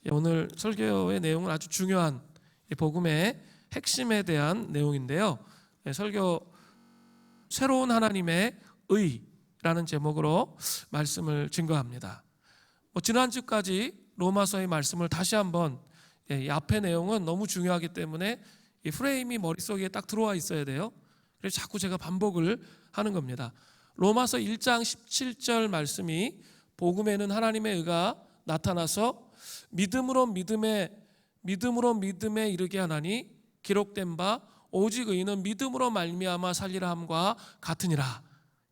오늘 설교의 내용은 아주 중요한 복음의 핵심에 대한 내용인데요. 설교 새로운 하나님의 의라는 제목으로 말씀을 증거합니다. 지난주까지 로마서의 말씀을 다시 한번, 이 앞의 내용은 너무 중요하기 때문에 이 프레임이 머릿속에 딱 들어와 있어야 돼요. 그래서 자꾸 제가 반복을 하는 겁니다. 로마서 1장 17절 말씀이 복음에는 하나님의 의가 나타나서 믿음으로 믿음에 이르게 하나니 기록된 바 오직 의인은 믿음으로 말미암아 살리라 함과 같으니라.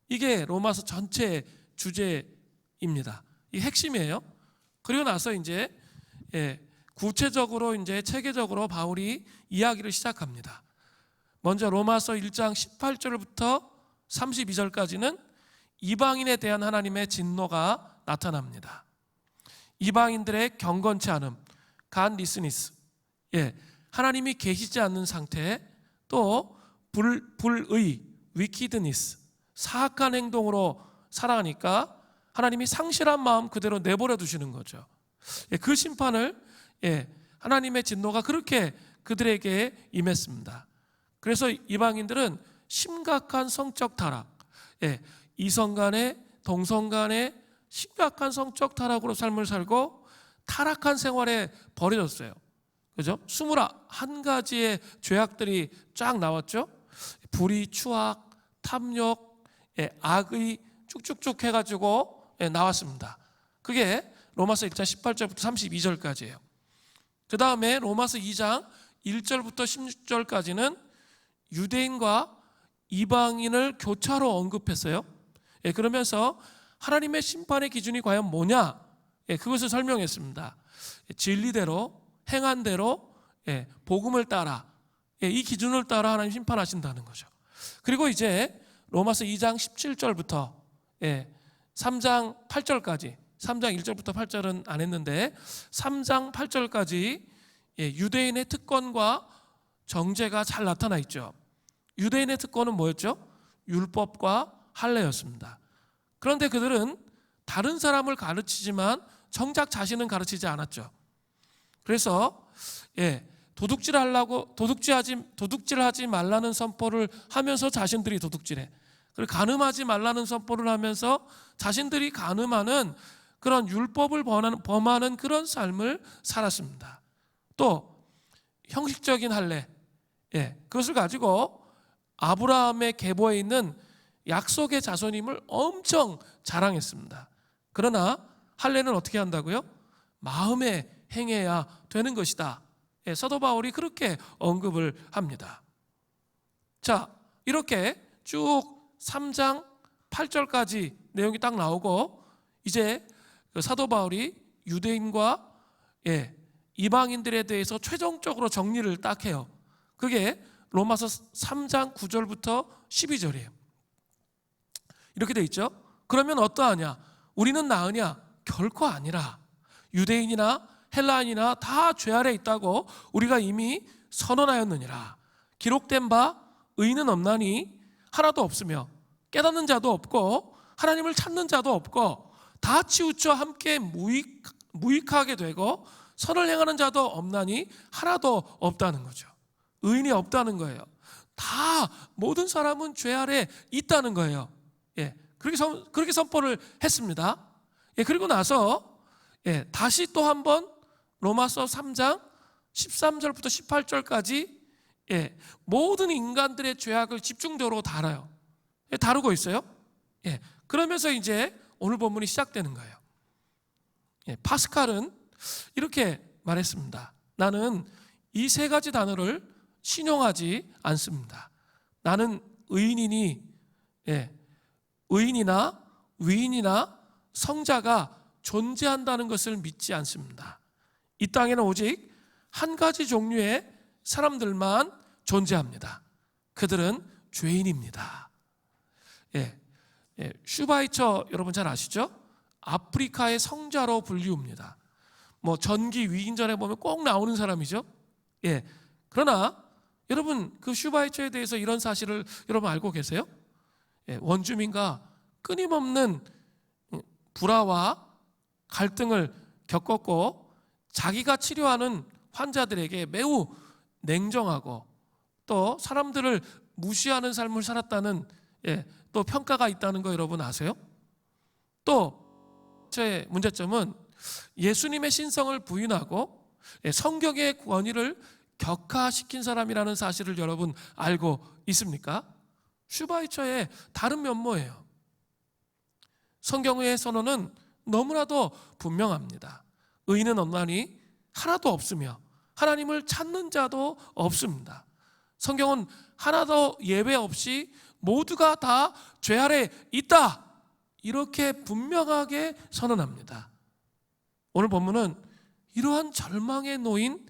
이게 로마서 전체 주제입니다. 이 핵심이에요. 그리고 나서 이제 구체적으로 이제 체계적으로 바울이 이야기를 시작합니다. 먼저 로마서 1장 18절부터 32절까지는 이방인에 대한 하나님의 진노가 나타납니다. 이방인들의 경건치 않음, 간리스니스, 하나님이 계시지 않는 상태, 또 불의, 위키드니스, 사악한 행동으로 살아가니까 하나님이 상실한 마음 그대로 내버려 두시는 거죠. 그 심판을 하나님의 진노가 그렇게 그들에게 임했습니다. 그래서 이방인들은 심각한 성적 타락, 이성 간에 동성 간에 심각한 성적 타락으로 삶을 살고 타락한 생활에 버려졌어요. 그죠? 21가지의 죄악들이 쫙 나왔죠. 불의, 추악, 탐욕, 악의 쭉쭉쭉 해가지고 나왔습니다. 그게 로마서 1장 18절부터 32절까지예요. 그 다음에 로마서 2장 1절부터 16절까지는 유대인과 이방인을 교차로 언급했어요. 그러면서 하나님의 심판의 기준이 과연 뭐냐? 그것을 설명했습니다. 진리대로, 행한대로, 복음을 따라, 이 기준을 따라 하나님 심판하신다는 거죠. 그리고 이제 로마서 2장 17절부터 3장 8절까지, 3장 1절부터 8절은 안 했는데 3장 8절까지 유대인의 특권과 정죄가 잘 나타나 있죠. 유대인의 특권은 뭐였죠? 율법과 할례였습니다. 그런데 그들은 다른 사람을 가르치지만 정작 자신은 가르치지 않았죠. 그래서 도둑질하지 말라는 선포를 하면서 자신들이 도둑질해. 그리고 간음하지 말라는 선포를 하면서 자신들이 간음하는 그런 율법을 범하는 그런 삶을 살았습니다. 또 형식적인 할례, 그것을 가지고 아브라함의 계보에 있는 약속의 자손임을 엄청 자랑했습니다. 그러나 할례는 어떻게 한다고요? 마음에 행해야 되는 것이다. 사도 바울이 그렇게 언급을 합니다. 자, 이렇게 쭉 3장 8절까지 내용이 딱 나오고 이제 사도 바울이 유대인과 이방인들에 대해서 최종적으로 정리를 딱 해요. 그게 로마서 3장 9절부터 12절이에요. 이렇게 돼 있죠. 그러면 어떠하냐? 우리는 나으냐? 결코 아니라. 유대인이나 헬라인이나 다 죄 아래 있다고 우리가 이미 선언하였느니라. 기록된 바 의인은 없나니 하나도 없으며 깨닫는 자도 없고 하나님을 찾는 자도 없고 다 치우쳐 함께 무익하게 되고 선을 행하는 자도 없나니 하나도 없다는 거죠. 의인이 없다는 거예요. 다 모든 사람은 죄 아래 있다는 거예요. 그렇게 선포를 했습니다. 그리고 나서 다시 또 한번 로마서 3장 13절부터 18절까지 모든 인간들의 죄악을 집중적으로 다루고 있어요. 그러면서 이제 오늘 본문이 시작되는 거예요. 파스칼은 이렇게 말했습니다. 나는 이 세 가지 단어를 신용하지 않습니다. 나는 의인이나 위인이나 성자가 존재한다는 것을 믿지 않습니다. 이 땅에는 오직 한 가지 종류의 사람들만 존재합니다. 그들은 죄인입니다. 슈바이처 여러분 잘 아시죠? 아프리카의 성자로 불리웁니다. 전기 위인전에 보면 꼭 나오는 사람이죠. 그러나 여러분 그 슈바이처에 대해서 이런 사실을 여러분 알고 계세요? 원주민과 끊임없는 불화와 갈등을 겪었고 자기가 치료하는 환자들에게 매우 냉정하고 또 사람들을 무시하는 삶을 살았다는 또 평가가 있다는 거 여러분 아세요? 또 제 문제점은 예수님의 신성을 부인하고 성경의 권위를 격하시킨 사람이라는 사실을 여러분 알고 있습니까? 슈바이처의 다른 면모예요. 성경의 선언은 너무나도 분명합니다. 의인은 없나니 하나도 없으며 하나님을 찾는 자도 없습니다. 성경은 하나도 예외 없이 모두가 다 죄 아래 있다, 이렇게 분명하게 선언합니다. 오늘 본문은 이러한 절망에 놓인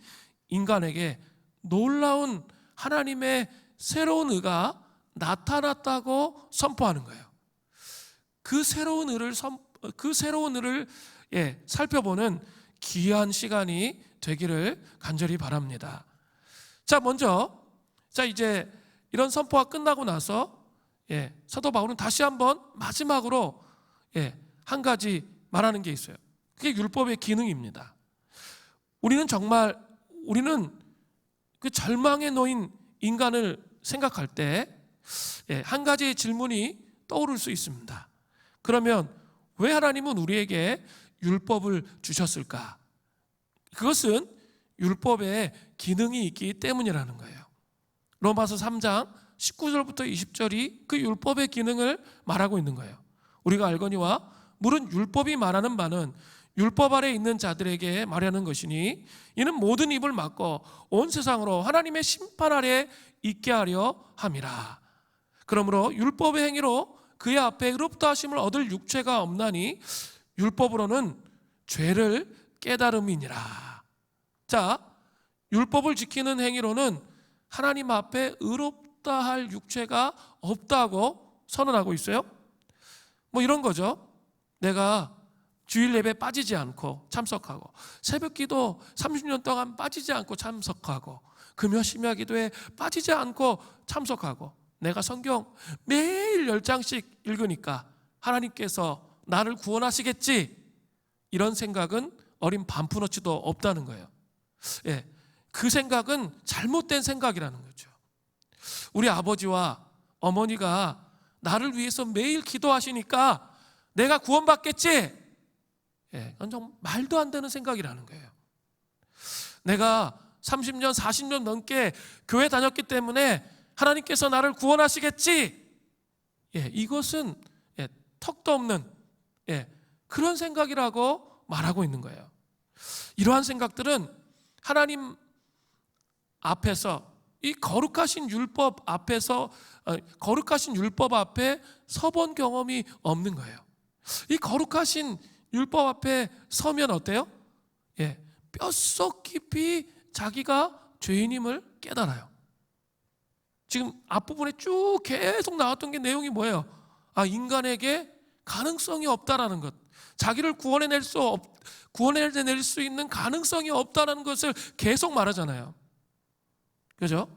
인간에게 놀라운 하나님의 새로운 의가 나타났다고 선포하는 거예요. 그 새로운 의를 살펴보는 귀한 시간이 되기를 간절히 바랍니다. 자, 먼저 이제 이런 선포가 끝나고 나서 사도 바울은 다시 한번 마지막으로 한 가지 말하는 게 있어요. 그게 율법의 기능입니다. 우리는 그 절망에 놓인 인간을 생각할 때 한 가지 질문이 떠오를 수 있습니다. 그러면 왜 하나님은 우리에게 율법을 주셨을까? 그것은 율법의 기능이 있기 때문이라는 거예요. 로마서 3장 19절부터 20절이 그 율법의 기능을 말하고 있는 거예요. 우리가 알거니와 물은 율법이 말하는 바는 율법 아래 있는 자들에게 말하는 것이니 이는 모든 입을 막고 온 세상으로 하나님의 심판 아래 있게 하려 함이라. 그러므로 율법의 행위로 그의 앞에 의롭다 하심을 얻을 육체가 없나니 율법으로는 죄를 깨달음이니라. 자, 율법을 지키는 행위로는 하나님 앞에 의롭다 할 육체가 없다고 선언하고 있어요. 뭐 이런 거죠. 내가 주일 예배 빠지지 않고 참석하고 새벽기도 30년 동안 빠지지 않고 참석하고 금요 심야 기도에 빠지지 않고 참석하고 내가 성경 매일 10장씩 읽으니까 하나님께서 나를 구원하시겠지, 이런 생각은 어린 반푼어치도 없다는 거예요. 그 생각은 잘못된 생각이라는 거죠. 우리 아버지와 어머니가 나를 위해서 매일 기도하시니까 내가 구원받겠지, 그건 좀 말도 안 되는 생각이라는 거예요. 내가 30년 40년 넘게 교회 다녔기 때문에 하나님께서 나를 구원하시겠지, 이것은 턱도 없는 그런 생각이라고 말하고 있는 거예요. 이러한 생각들은 하나님 앞에서 이 거룩하신 율법 앞에 서본 경험이 없는 거예요. 이 거룩하신 율법 앞에 서면 어때요? 뼛속 깊이 자기가 죄인임을 깨달아요. 지금 앞부분에 쭉 계속 나왔던 게 내용이 뭐예요? 인간에게 가능성이 없다라는 것, 자기를 구원해낼 수 있는 가능성이 없다라는 것을 계속 말하잖아요. 그죠?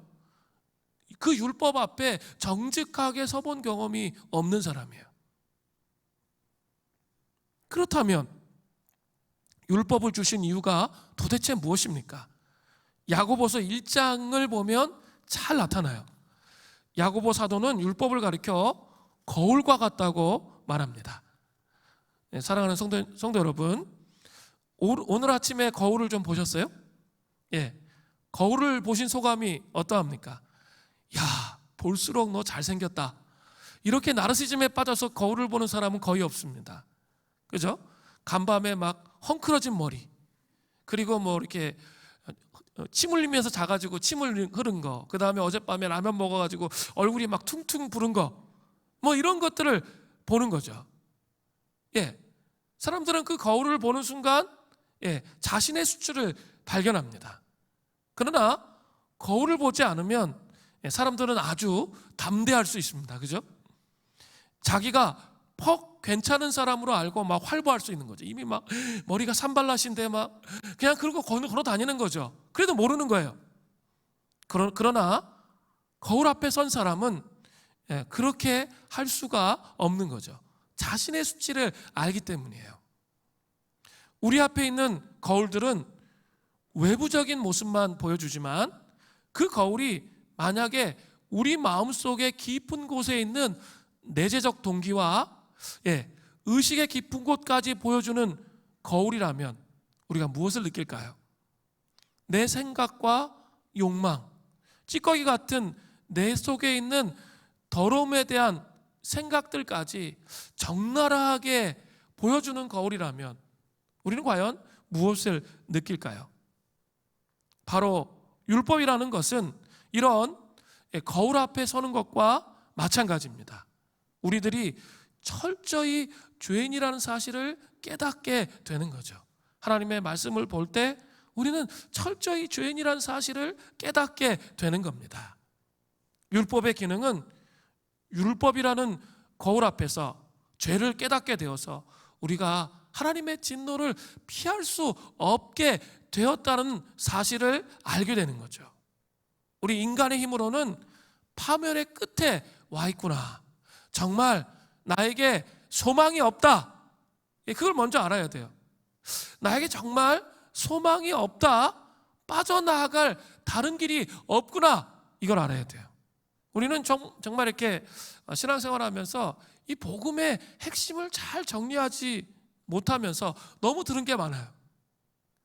그 율법 앞에 정직하게 서본 경험이 없는 사람이에요. 그렇다면 율법을 주신 이유가 도대체 무엇입니까? 야고보서 1장을 보면 잘 나타나요. 야고보 사도는 율법을 가리켜 거울과 같다고 말합니다. 사랑하는 성도 여러분, 오늘 아침에 거울을 좀 보셨어요? 거울을 보신 소감이 어떠합니까? 야, 볼수록 너 잘생겼다, 이렇게 나르시즘에 빠져서 거울을 보는 사람은 거의 없습니다. 그죠? 간밤에 막 헝클어진 머리, 그리고 뭐 이렇게 침 흘리면서 자가지고 침을 흐른 거, 그 다음에 어젯밤에 라면 먹어가지고 얼굴이 막 퉁퉁 부른 거, 뭐 이런 것들을 보는 거죠. 사람들은 그 거울을 보는 순간 자신의 수치를 발견합니다. 그러나 거울을 보지 않으면 사람들은 아주 담대할 수 있습니다. 그죠? 자기가 괜찮은 사람으로 알고 막 활보할 수 있는 거죠. 이미 막 머리가 산발라신데 막 그냥 그러고 걸어 다니는 거죠. 그래도 모르는 거예요. 그러나 거울 앞에 선 사람은 그렇게 할 수가 없는 거죠. 자신의 수치를 알기 때문이에요. 우리 앞에 있는 거울들은 외부적인 모습만 보여주지만 그 거울이 만약에 우리 마음속의 깊은 곳에 있는 내재적 동기와 의식의 깊은 곳까지 보여주는 거울이라면 우리가 무엇을 느낄까요? 내 생각과 욕망, 찌꺼기 같은 내 속에 있는 더러움에 대한 생각들까지 적나라하게 보여주는 거울이라면 우리는 과연 무엇을 느낄까요? 바로 율법이라는 것은 이런 거울 앞에 서는 것과 마찬가지입니다. 우리들이 철저히 죄인이라는 사실을 깨닫게 되는 거죠. 하나님의 말씀을 볼 때 우리는 철저히 죄인이라는 사실을 깨닫게 되는 겁니다. 율법의 기능은 율법이라는 거울 앞에서 죄를 깨닫게 되어서 우리가 하나님의 진노를 피할 수 없게 되었다는 사실을 알게 되는 거죠. 우리 인간의 힘으로는 파멸의 끝에 와 있구나. 정말 나에게 소망이 없다. 그걸 먼저 알아야 돼요. 나에게 정말 소망이 없다. 빠져나갈 다른 길이 없구나. 이걸 알아야 돼요. 우리는 정말 이렇게 신앙생활하면서 이 복음의 핵심을 잘 정리하지 못하면서 너무 들은 게 많아요.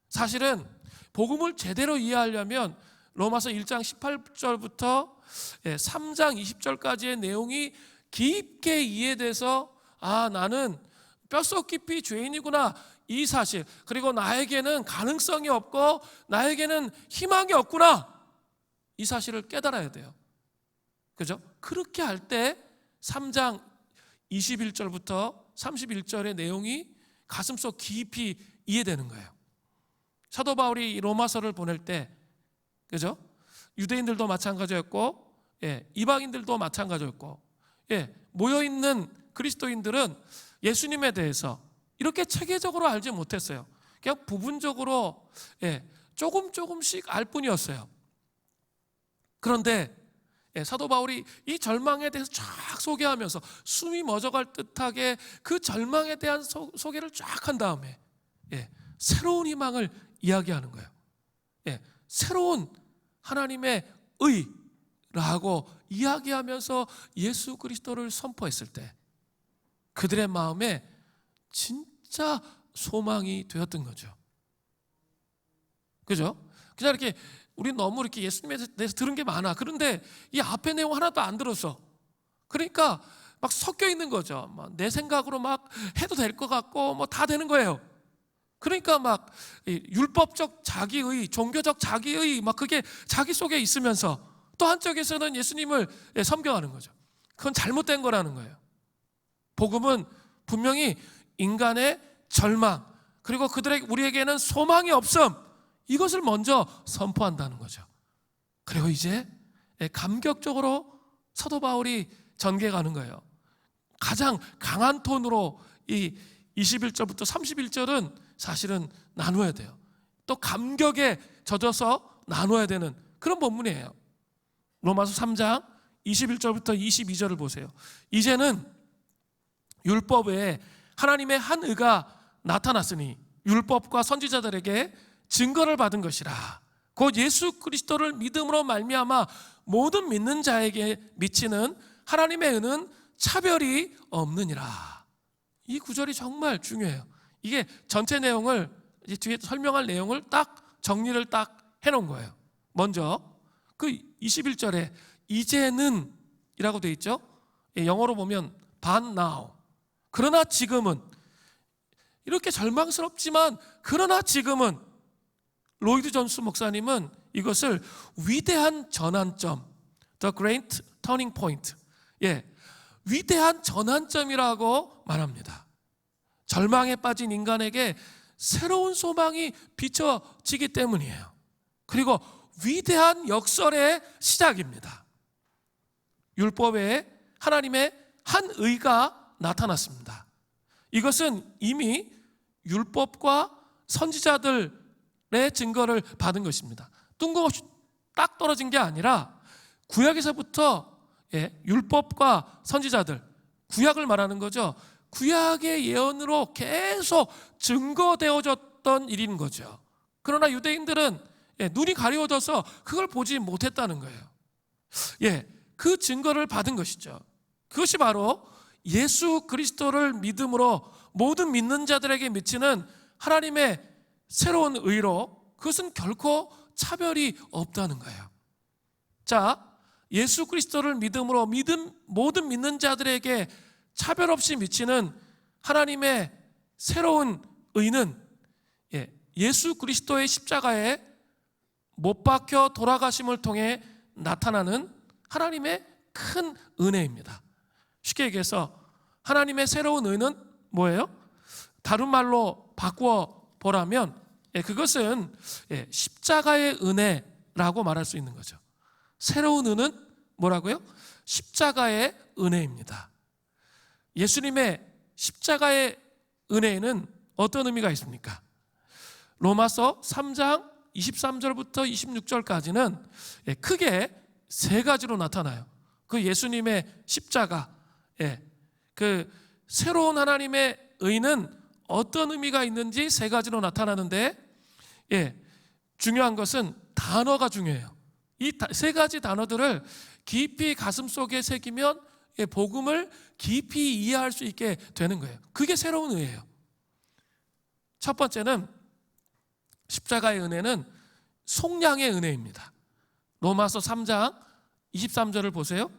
사실은 복음을 제대로 이해하려면 로마서 1장 18절부터 3장 20절까지의 내용이 깊게 이해돼서 나는 뼛속 깊이 죄인이구나 이 사실, 그리고 나에게는 가능성이 없고 나에게는 희망이 없구나 이 사실을 깨달아야 돼요. 그죠? 그렇게 할 때 3장 21절부터 31절의 내용이 가슴속 깊이 이해되는 거예요. 사도 바울이 이 로마서를 보낼 때, 그죠? 유대인들도 마찬가지였고, 이방인들도 마찬가지였고, 모여있는 그리스도인들은 예수님에 대해서 이렇게 체계적으로 알지 못했어요. 그냥 부분적으로 조금씩 알 뿐이었어요. 그런데 사도 바울이 이 절망에 대해서 쫙 소개하면서 숨이 멎어갈 듯하게 그 절망에 대한 소개를 쫙 한 다음에 새로운 희망을 이야기하는 거예요. 새로운 하나님의 의라고 이야기하면서 예수 그리스도를 선포했을 때 그들의 마음에 진짜 소망이 되었던 거죠. 그죠? 그냥 이렇게 우리 너무 이렇게 예수님에 대해서 들은 게 많아. 그런데 이 앞에 내용 하나도 안 들었어. 그러니까 막 섞여 있는 거죠. 내 생각으로 막 해도 될 것 같고 뭐 다 되는 거예요. 그러니까 막 율법적 자기의, 종교적 자기의 막 그게 자기 속에 있으면서 또 한쪽에서는 예수님을 섬겨하는 거죠. 그건 잘못된 거라는 거예요. 복음은 분명히 인간의 절망, 그리고 우리에게는 소망이 없음, 이것을 먼저 선포한다는 거죠. 그리고 이제 감격적으로 사도 바울이 전개가는 거예요. 가장 강한 톤으로 이 21절부터 31절은 사실은 나눠야 돼요. 또 감격에 젖어서 나눠야 되는 그런 본문이에요. 로마서 3장 21절부터 22절을 보세요. 이제는 율법 외에 하나님의 한 의가 나타났으니 율법과 선지자들에게 증거를 받은 것이라. 곧 예수 그리스도를 믿음으로 말미암아 모든 믿는 자에게 미치는 하나님의 은은 차별이 없느니라. 이 구절이 정말 중요해요. 이게 전체 내용을 이제 뒤에 설명할 내용을 딱 정리를 딱 해놓은 거예요. 먼저 그 21절에 이제는 이라고 되어 있죠. 영어로 보면 but now, 그러나 지금은, 이렇게 절망스럽지만 그러나 지금은, 로이드 존스 목사님은 이것을 위대한 전환점, The Great Turning Point, 위대한 전환점이라고 말합니다. 절망에 빠진 인간에게 새로운 소망이 비춰지기 때문이에요. 그리고 위대한 역설의 시작입니다. 율법에 하나님의 한 의가 나타났습니다. 이것은 이미 율법과 선지자들의 증거를 받은 것입니다. 뜬금없이 딱 떨어진 게 아니라 구약에서부터 율법과 선지자들, 구약을 말하는 거죠. 구약의 예언으로 계속 증거되어졌던 일인 거죠. 그러나 유대인들은 눈이 가려워져서 그걸 보지 못했다는 거예요. 그 증거를 받은 것이죠. 그것이 바로 예수 그리스도를 믿음으로 모든 믿는 자들에게 미치는 하나님의 새로운 의로, 그것은 결코 차별이 없다는 거예요. 자, 예수 그리스도를 믿음으로 모든 믿는 자들에게 차별 없이 미치는 하나님의 새로운 의는 예수 그리스도의 십자가에 못 박혀 돌아가심을 통해 나타나는 하나님의 큰 은혜입니다. 쉽게 얘기해서 하나님의 새로운 의는 뭐예요? 다른 말로 바꾸어 보라면 그것은 십자가의 은혜라고 말할 수 있는 거죠. 새로운 의는 뭐라고요? 십자가의 은혜입니다. 예수님의 십자가의 은혜에는 어떤 의미가 있습니까? 로마서 3장 23절부터 26절까지는 크게 세 가지로 나타나요. 그 예수님의 십자가, 그 새로운 하나님의 의는 어떤 의미가 있는지 세 가지로 나타나는데, 중요한 것은 단어가 중요해요. 이 세 가지 단어들을 깊이 가슴 속에 새기면 복음을 깊이 이해할 수 있게 되는 거예요. 그게 새로운 의예요. 첫 번째는 십자가의 은혜는 속량의 은혜입니다. 로마서 3장 23절을 보세요.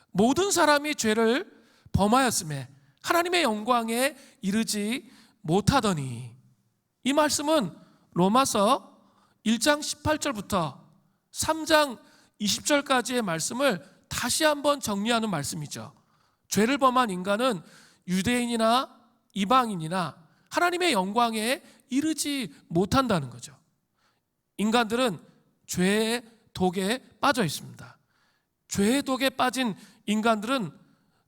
모든 사람이 죄를 범하였음에 하나님의 영광에 이르지 못하더니, 이 말씀은 로마서 1장 18절부터 3장 20절까지의 말씀을 다시 한번 정리하는 말씀이죠. 죄를 범한 인간은 유대인이나 이방인이나 하나님의 영광에 이르지 못한다는 거죠. 인간들은 죄의 독에 빠져 있습니다. 죄의 독에 빠진 인간들은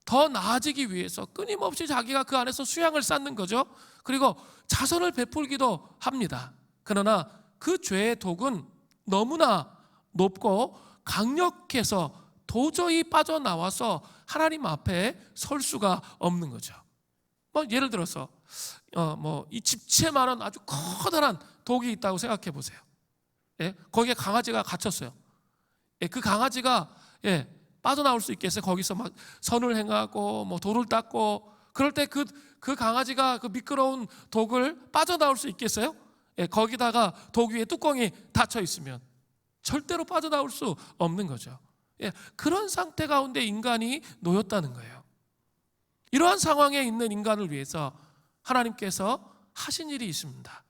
더 나아지기 위해서 끊임없이 자기가 그 안에서 수양을 쌓는 거죠. 그리고 자선을 베풀기도 합니다. 그러나 그 죄의 독은 너무나 높고 강력해서 도저히 빠져나와서 하나님 앞에 설 수가 없는 거죠. 예를 들어서 이 집채만한 아주 커다란 독이 있다고 생각해 보세요. 거기에 강아지가 갇혔어요. 그 강아지가 빠져나올 수 있겠어요? 거기서 막 선을 행하고 돌을 닦고 그럴 때 그 강아지가 그 미끄러운 독을 빠져나올 수 있겠어요? 거기다가 독 위에 뚜껑이 닫혀 있으면 절대로 빠져나올 수 없는 거죠. 그런 상태 가운데 인간이 놓였다는 거예요. 이러한 상황에 있는 인간을 위해서 하나님께서 하신 일이 있습니다.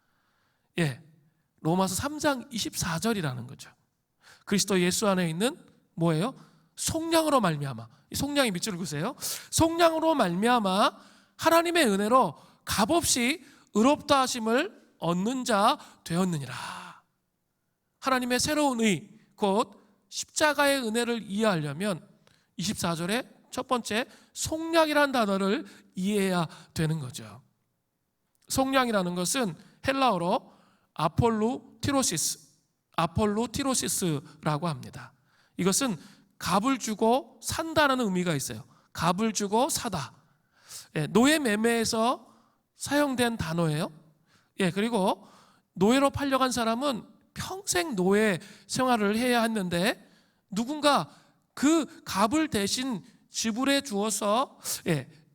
로마서 3장 24절이라는 거죠. 그리스도 예수 안에 있는 뭐예요? 속량으로 말미암아. 이 속량이 밑줄을 그으세요. 속량으로 말미암아 하나님의 은혜로 값없이 의롭다 하심을 얻는 자 되었느니라. 하나님의 새로운 의, 곧 십자가의 은혜를 이해하려면 24절에 첫 번째 속량이라는 단어를 이해해야 되는 거죠. 속량이라는 것은 헬라어로 아폴루티로시스라고 합니다. 이것은 값을 주고 산다는 의미가 있어요. 값을 주고 사다. 노예 매매에서 사용된 단어예요. 그리고 노예로 팔려간 사람은 평생 노예 생활을 해야 했는데 누군가 그 값을 대신 지불해 주어서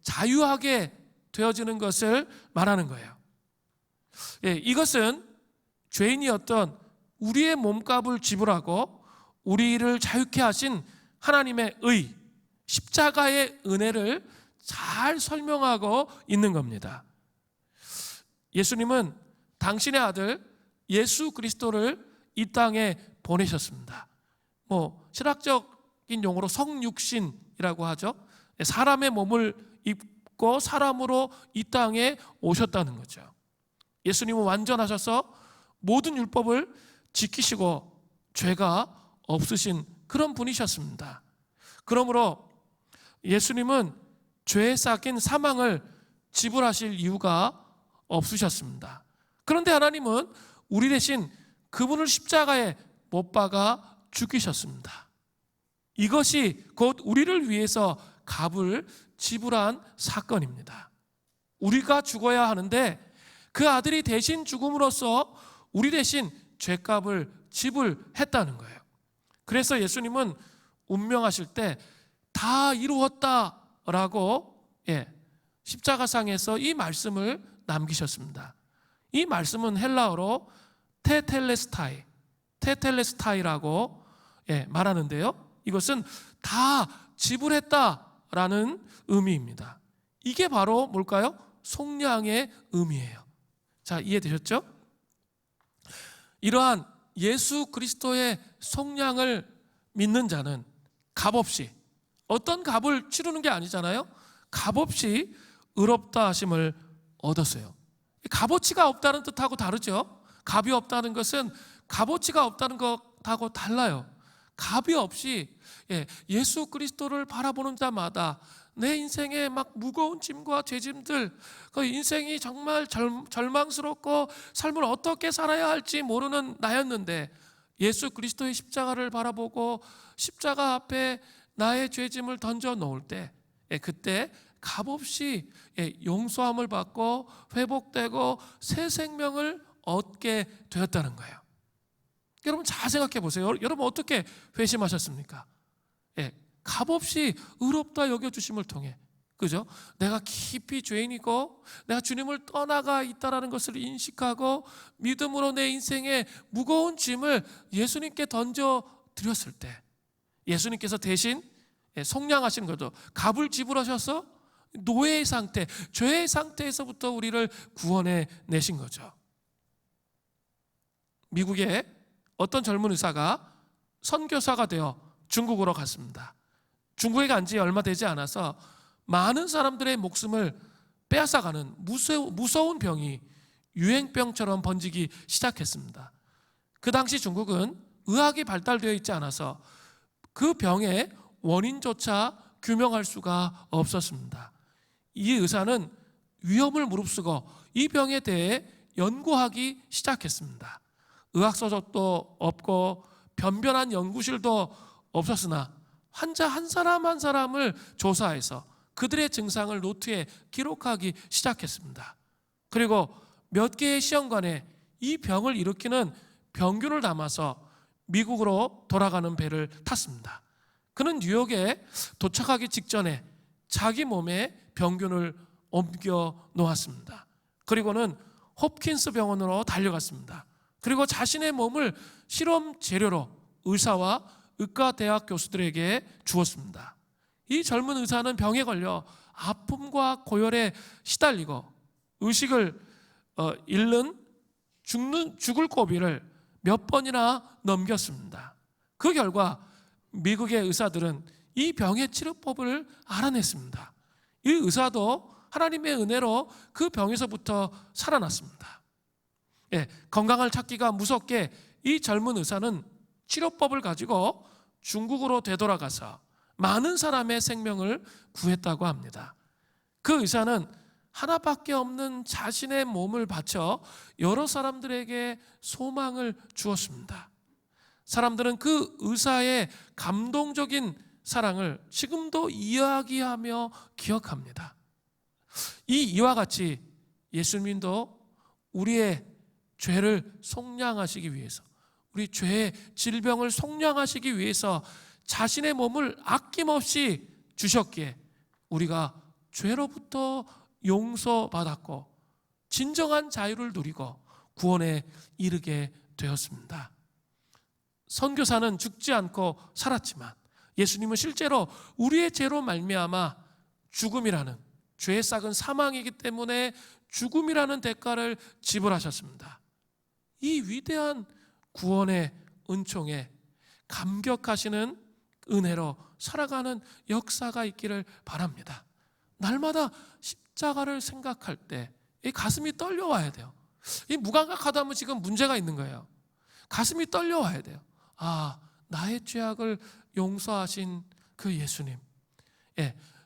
자유하게 되어지는 것을 말하는 거예요. 이것은 죄인이었던 우리의 몸값을 지불하고 우리를 자유케 하신 하나님의 의, 십자가의 은혜를 잘 설명하고 있는 겁니다. 예수님은 당신의 아들 예수 그리스도를 이 땅에 보내셨습니다. 신학적인 용어로 성육신이라고 하죠. 사람의 몸을 입고 사람으로 이 땅에 오셨다는 거죠. 예수님은 완전하셔서 모든 율법을 지키시고 죄가 없으신 그런 분이셨습니다. 그러므로 예수님은 죄에 삭힌 사망을 지불하실 이유가 없으셨습니다. 그런데 하나님은 우리 대신 그분을 십자가에 못 박아 죽이셨습니다. 이것이 곧 우리를 위해서 값을 지불한 사건입니다. 우리가 죽어야 하는데 그 아들이 대신 죽음으로써 우리 대신 죄값을 지불했다는 거예요. 그래서 예수님은 운명하실 때 다 이루었다라고 십자가상에서 이 말씀을 남기셨습니다. 이 말씀은 헬라어로 테텔레스타이라고 말하는데요. 이것은 다 지불했다라는 의미입니다. 이게 바로 뭘까요? 속량의 의미예요. 자, 이해되셨죠? 이러한 예수 그리스도의 속량을 믿는 자는 값없이, 어떤 값을 치르는 게 아니잖아요. 값없이 의롭다 하심을 얻었어요. 값어치가 없다는 뜻하고 다르죠. 값이 없다는 것은 값어치가 없다는 것하고 달라요. 값이 없이 예수 그리스도를 바라보는 자마다 내 인생에 막 무거운 짐과 죄짐들, 그 인생이 정말 절망스럽고 삶을 어떻게 살아야 할지 모르는 나였는데 예수 그리스도의 십자가를 바라보고 십자가 앞에 나의 죄짐을 던져 놓을 때 그때 값없이 용서함을 받고 회복되고 새 생명을 얻게 되었다는 거예요. 여러분 잘 생각해 보세요. 여러분 어떻게 회심하셨습니까? 값없이 의롭다 여겨주심을 통해, 그죠? 내가 깊이 죄인이고 내가 주님을 떠나가 있다는 것을 인식하고 믿음으로 내 인생의 무거운 짐을 예수님께 던져 드렸을 때 예수님께서 대신 속량하신 거죠. 값을 지불하셔서 노예의 상태, 죄의 상태에서부터 우리를 구원해 내신 거죠. 미국의 어떤 젊은 의사가 선교사가 되어 중국으로 갔습니다. 중국에 간 지 얼마 되지 않아서 많은 사람들의 목숨을 빼앗아가는 무서운 병이 유행병처럼 번지기 시작했습니다. 그 당시 중국은 의학이 발달되어 있지 않아서 그 병의 원인조차 규명할 수가 없었습니다. 이 의사는 위험을 무릅쓰고 이 병에 대해 연구하기 시작했습니다. 의학서적도 없고 변변한 연구실도 없었으나 환자 한 사람 한 사람을 조사해서 그들의 증상을 노트에 기록하기 시작했습니다. 그리고 몇 개의 시험관에 이 병을 일으키는 병균을 담아서 미국으로 돌아가는 배를 탔습니다. 그는 뉴욕에 도착하기 직전에 자기 몸에 병균을 옮겨 놓았습니다. 그리고는 홉킨스 병원으로 달려갔습니다. 그리고 자신의 몸을 실험 재료로 의사와 의과대학 교수들에게 주었습니다. 이 젊은 의사는 병에 걸려 아픔과 고열에 시달리고 의식을 잃는 죽을 고비를 몇 번이나 넘겼습니다. 그 결과 미국의 의사들은 이 병의 치료법을 알아냈습니다. 이 의사도 하나님의 은혜로 그 병에서부터 살아났습니다. 건강을 찾기가 무섭게 이 젊은 의사는 치료법을 가지고 중국으로 되돌아가서 많은 사람의 생명을 구했다고 합니다. 그 의사는 하나밖에 없는 자신의 몸을 바쳐 여러 사람들에게 소망을 주었습니다. 사람들은 그 의사의 감동적인 사랑을 지금도 이야기하며 기억합니다. 이와 같이 예수님도 우리의 죄를 속량하시기 위해서, 우리 죄의 질병을 속량하시기 위해서 자신의 몸을 아낌없이 주셨기에 우리가 죄로부터 용서받았고 진정한 자유를 누리고 구원에 이르게 되었습니다. 선교사는 죽지 않고 살았지만 예수님은 실제로 우리의 죄로 말미암아 죽음이라는, 죄의 싹은 사망이기 때문에 죽음이라는 대가를 지불하셨습니다. 이 위대한 구원의 은총에 감격하시는 은혜로 살아가는 역사가 있기를 바랍니다. 날마다 십자가를 생각할 때 이 가슴이 떨려와야 돼요. 이 무감각하다 하면 지금 문제가 있는 거예요. 가슴이 떨려와야 돼요. 아, 나의 죄악을 용서하신 그 예수님,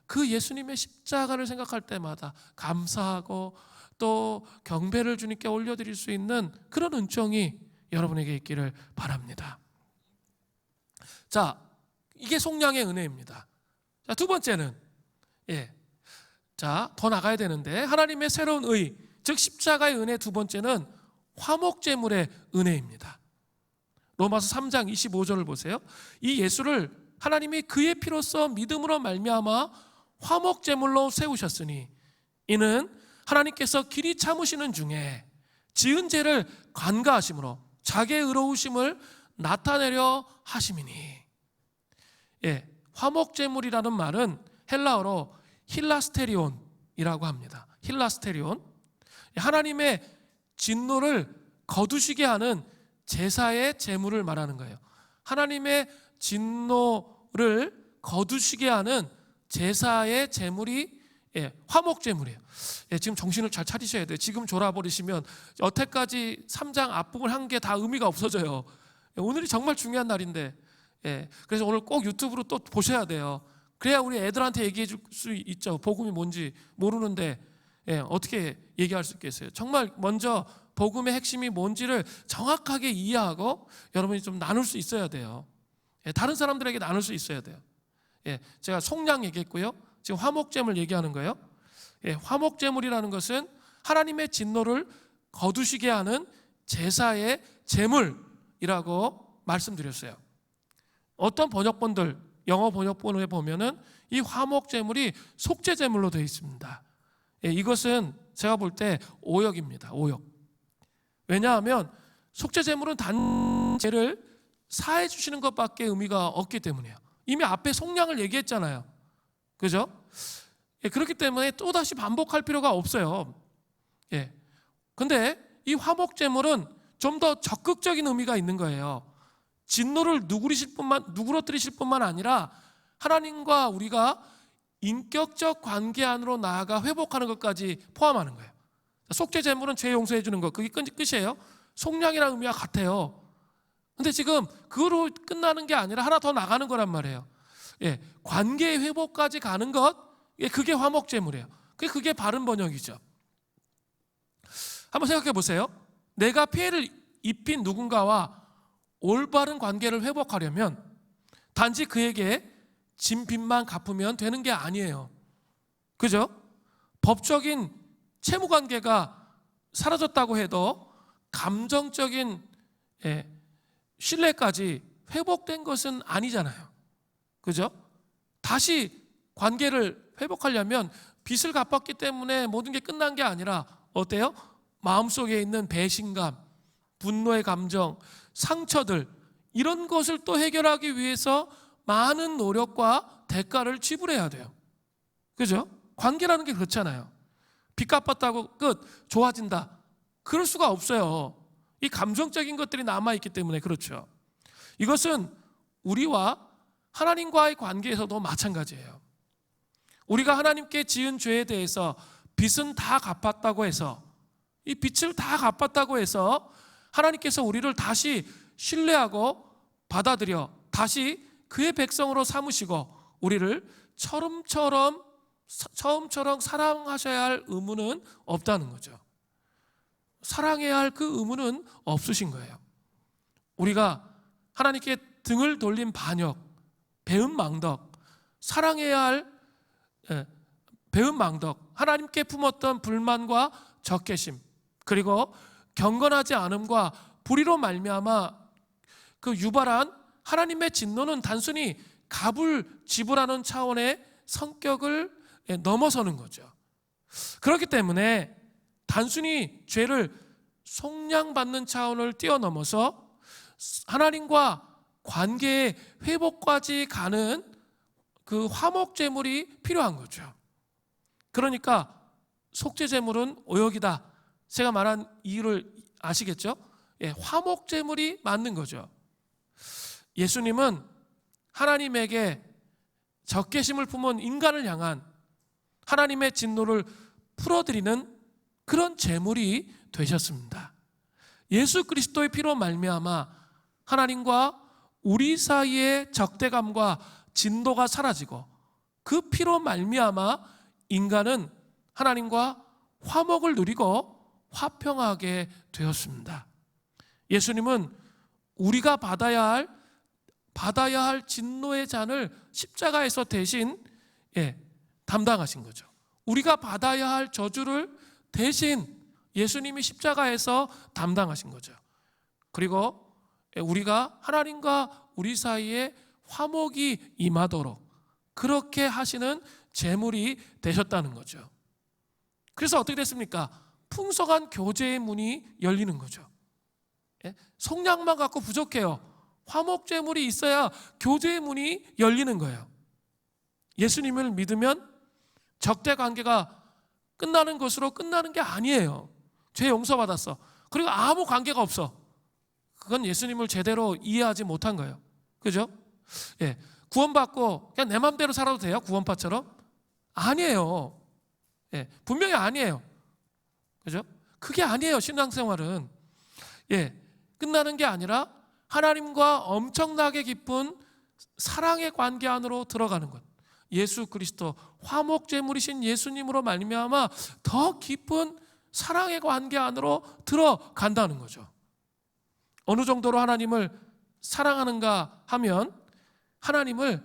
그 예수님의 십자가를 생각할 때마다 감사하고 또 경배를 주님께 올려드릴 수 있는 그런 은총이 여러분에게 있기를 바랍니다. 자, 이게 속량의 은혜입니다. 자, 두 번째는 자, 더 나가야 되는데 하나님의 새로운 의, 즉 십자가의 은혜 두 번째는 화목제물의 은혜입니다. 로마서 3장 25절을 보세요. 이 예수를 하나님이 그의 피로써 믿음으로 말미암아 화목제물로 세우셨으니 이는 하나님께서 길이 참으시는 중에 지은 죄를 관가하심으로 자기의 의로우심을 나타내려 하심이니. 화목제물이라는 말은 헬라어로 힐라스테리온이라고 합니다. 힐라스테리온. 하나님의 진노를 거두시게 하는 제사의 제물을 말하는 거예요. 하나님의 진노를 거두시게 하는 제사의 제물이 화목제물이에요. 지금 정신을 잘 차리셔야 돼요. 지금 졸아버리시면 여태까지 3장 앞부분 한 게 다 의미가 없어져요. 오늘이 정말 중요한 날인데, 그래서 오늘 꼭 유튜브로 또 보셔야 돼요. 그래야 우리 애들한테 얘기해 줄 수 있죠. 복음이 뭔지 모르는데 어떻게 얘기할 수 있겠어요. 정말 먼저 복음의 핵심이 뭔지를 정확하게 이해하고 여러분이 좀 나눌 수 있어야 돼요. 다른 사람들에게 나눌 수 있어야 돼요. 제가 속량 얘기했고요. 지금 화목제물 얘기하는 거예요. 화목제물이라는 것은 하나님의 진노를 거두시게 하는 제사의 제물이라고 말씀드렸어요. 어떤 번역본들, 영어 번역본에 보면은 이 화목제물이 속죄제물로 되어 있습니다. 이것은 제가 볼 때 오역입니다. 오역. 왜냐하면 속죄제물은 단 죄를 사해 주시는 것밖에 의미가 없기 때문이에요. 이미 앞에 속량을 얘기했잖아요. 그죠? 그렇기 때문에 또다시 반복할 필요가 없어요. 근데 이 화목제물은 좀 더 적극적인 의미가 있는 거예요. 진노를 누그러뜨리실 뿐만 아니라 하나님과 우리가 인격적 관계 안으로 나아가 회복하는 것까지 포함하는 거예요. 속죄제물은 죄 용서해 주는 것, 그게 끝이에요. 속량이라는 의미와 같아요. 근데 지금 그거로 끝나는 게 아니라 하나 더 나가는 거란 말이에요. 관계의 회복까지 가는 것, 그게 화목제물이에요. 그게 바른 번역이죠. 한번 생각해 보세요. 내가 피해를 입힌 누군가와 올바른 관계를 회복하려면 단지 그에게 진 빚만 갚으면 되는 게 아니에요. 그죠? 법적인 채무관계가 사라졌다고 해도 감정적인 신뢰까지 회복된 것은 아니잖아요. 그죠? 다시 관계를 회복하려면 빚을 갚았기 때문에 모든 게 끝난 게 아니라 어때요? 마음속에 있는 배신감, 분노의 감정, 상처들, 이런 것을 또 해결하기 위해서 많은 노력과 대가를 지불해야 돼요. 그죠? 관계라는 게 그렇잖아요. 빚 갚았다고 끝, 좋아진다. 그럴 수가 없어요. 이 감정적인 것들이 남아있기 때문에 그렇죠. 이것은 우리와 하나님과의 관계에서도 마찬가지예요. 우리가 하나님께 지은 죄에 대해서 빚은 다 갚았다고 해서, 이 빚을 다 갚았다고 해서 하나님께서 우리를 다시 신뢰하고 받아들여 다시 그의 백성으로 삼으시고 우리를 처음처럼 사랑하셔야 할 의무는 없다는 거죠. 사랑해야 할 그 의무는 없으신 거예요. 우리가 하나님께 등을 돌린 반역, 배은망덕, 사랑해야 할 배은망덕, 하나님께 품었던 불만과 적개심, 그리고 경건하지 않음과 불의로 말미암아 그 유발한 하나님의 진노는 단순히 값을 지불하는 차원의 성격을 넘어서는 거죠. 그렇기 때문에 단순히 죄를 속량받는 차원을 뛰어넘어서 하나님과 관계의 회복까지 가는 그 화목제물이 필요한 거죠. 그러니까 속죄제물은 오역이다. 제가 말한 이유를 아시겠죠? 화목제물이 맞는 거죠. 예수님은 하나님에게 적개심을 품은 인간을 향한 하나님의 진노를 풀어드리는 그런 제물이 되셨습니다. 예수 그리스도의 피로 말미암아 하나님과 우리 사이의 적대감과 진도가 사라지고 그 피로 말미암아 인간은 하나님과 화목을 누리고 화평하게 되었습니다. 예수님은 우리가 받아야 할 진노의 잔을 십자가에서 대신 담당하신 거죠. 우리가 받아야 할 저주를 대신 예수님이 십자가에서 담당하신 거죠. 그리고 우리가 하나님과 우리 사이에 화목이 임하도록 그렇게 하시는 제물이 되셨다는 거죠. 그래서 어떻게 됐습니까? 풍성한 교제의 문이 열리는 거죠. 속량만 갖고 부족해요. 화목 제물이 있어야 교제의 문이 열리는 거예요. 예수님을 믿으면 적대 관계가 끝나는 것으로 끝나는 게 아니에요. 죄 용서받았어. 그리고 아무 관계가 없어. 그건 예수님을 제대로 이해하지 못한 거예요. 그죠? 예. 구원받고 그냥 내 맘대로 살아도 돼요? 구원파처럼? 아니에요. 예. 분명히 아니에요. 그죠? 그게 아니에요. 신앙생활은. 예. 끝나는 게 아니라 하나님과 엄청나게 깊은 사랑의 관계 안으로 들어가는 것. 예수 그리스도 화목제물이신 예수님으로 말미암아 더 깊은 사랑의 관계 안으로 들어간다는 거죠. 어느 정도로 하나님을 사랑하는가 하면 하나님을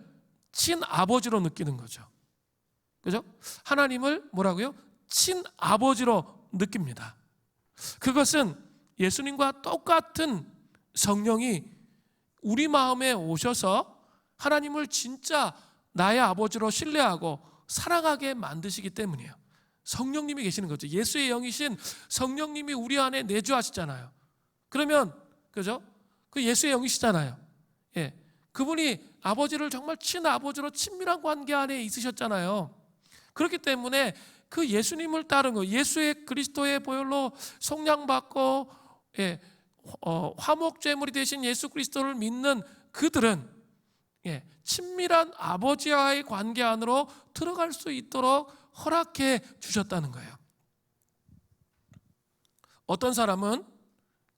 친아버지로 느끼는 거죠. 그죠? 하나님을 뭐라고요? 친아버지로 느낍니다. 그것은 예수님과 똑같은 성령이 우리 마음에 오셔서 하나님을 진짜 나의 아버지로 신뢰하고 사랑하게 만드시기 때문이에요. 성령님이 계시는 거죠. 예수의 영이신 성령님이 우리 안에 내주하시잖아요. 그러면 그죠? 그 예수의 영이시잖아요. 예. 그분이 아버지를 정말 친아버지로 친밀한 관계 안에 있으셨잖아요. 그렇기 때문에 그 예수님을 따른 거, 예수의 그리스도의 보혈로 속량받고 예, 화목제물이 되신 예수 그리스도를 믿는 그들은 예, 친밀한 아버지와의 관계 안으로 들어갈 수 있도록 허락해 주셨다는 거예요. 어떤 사람은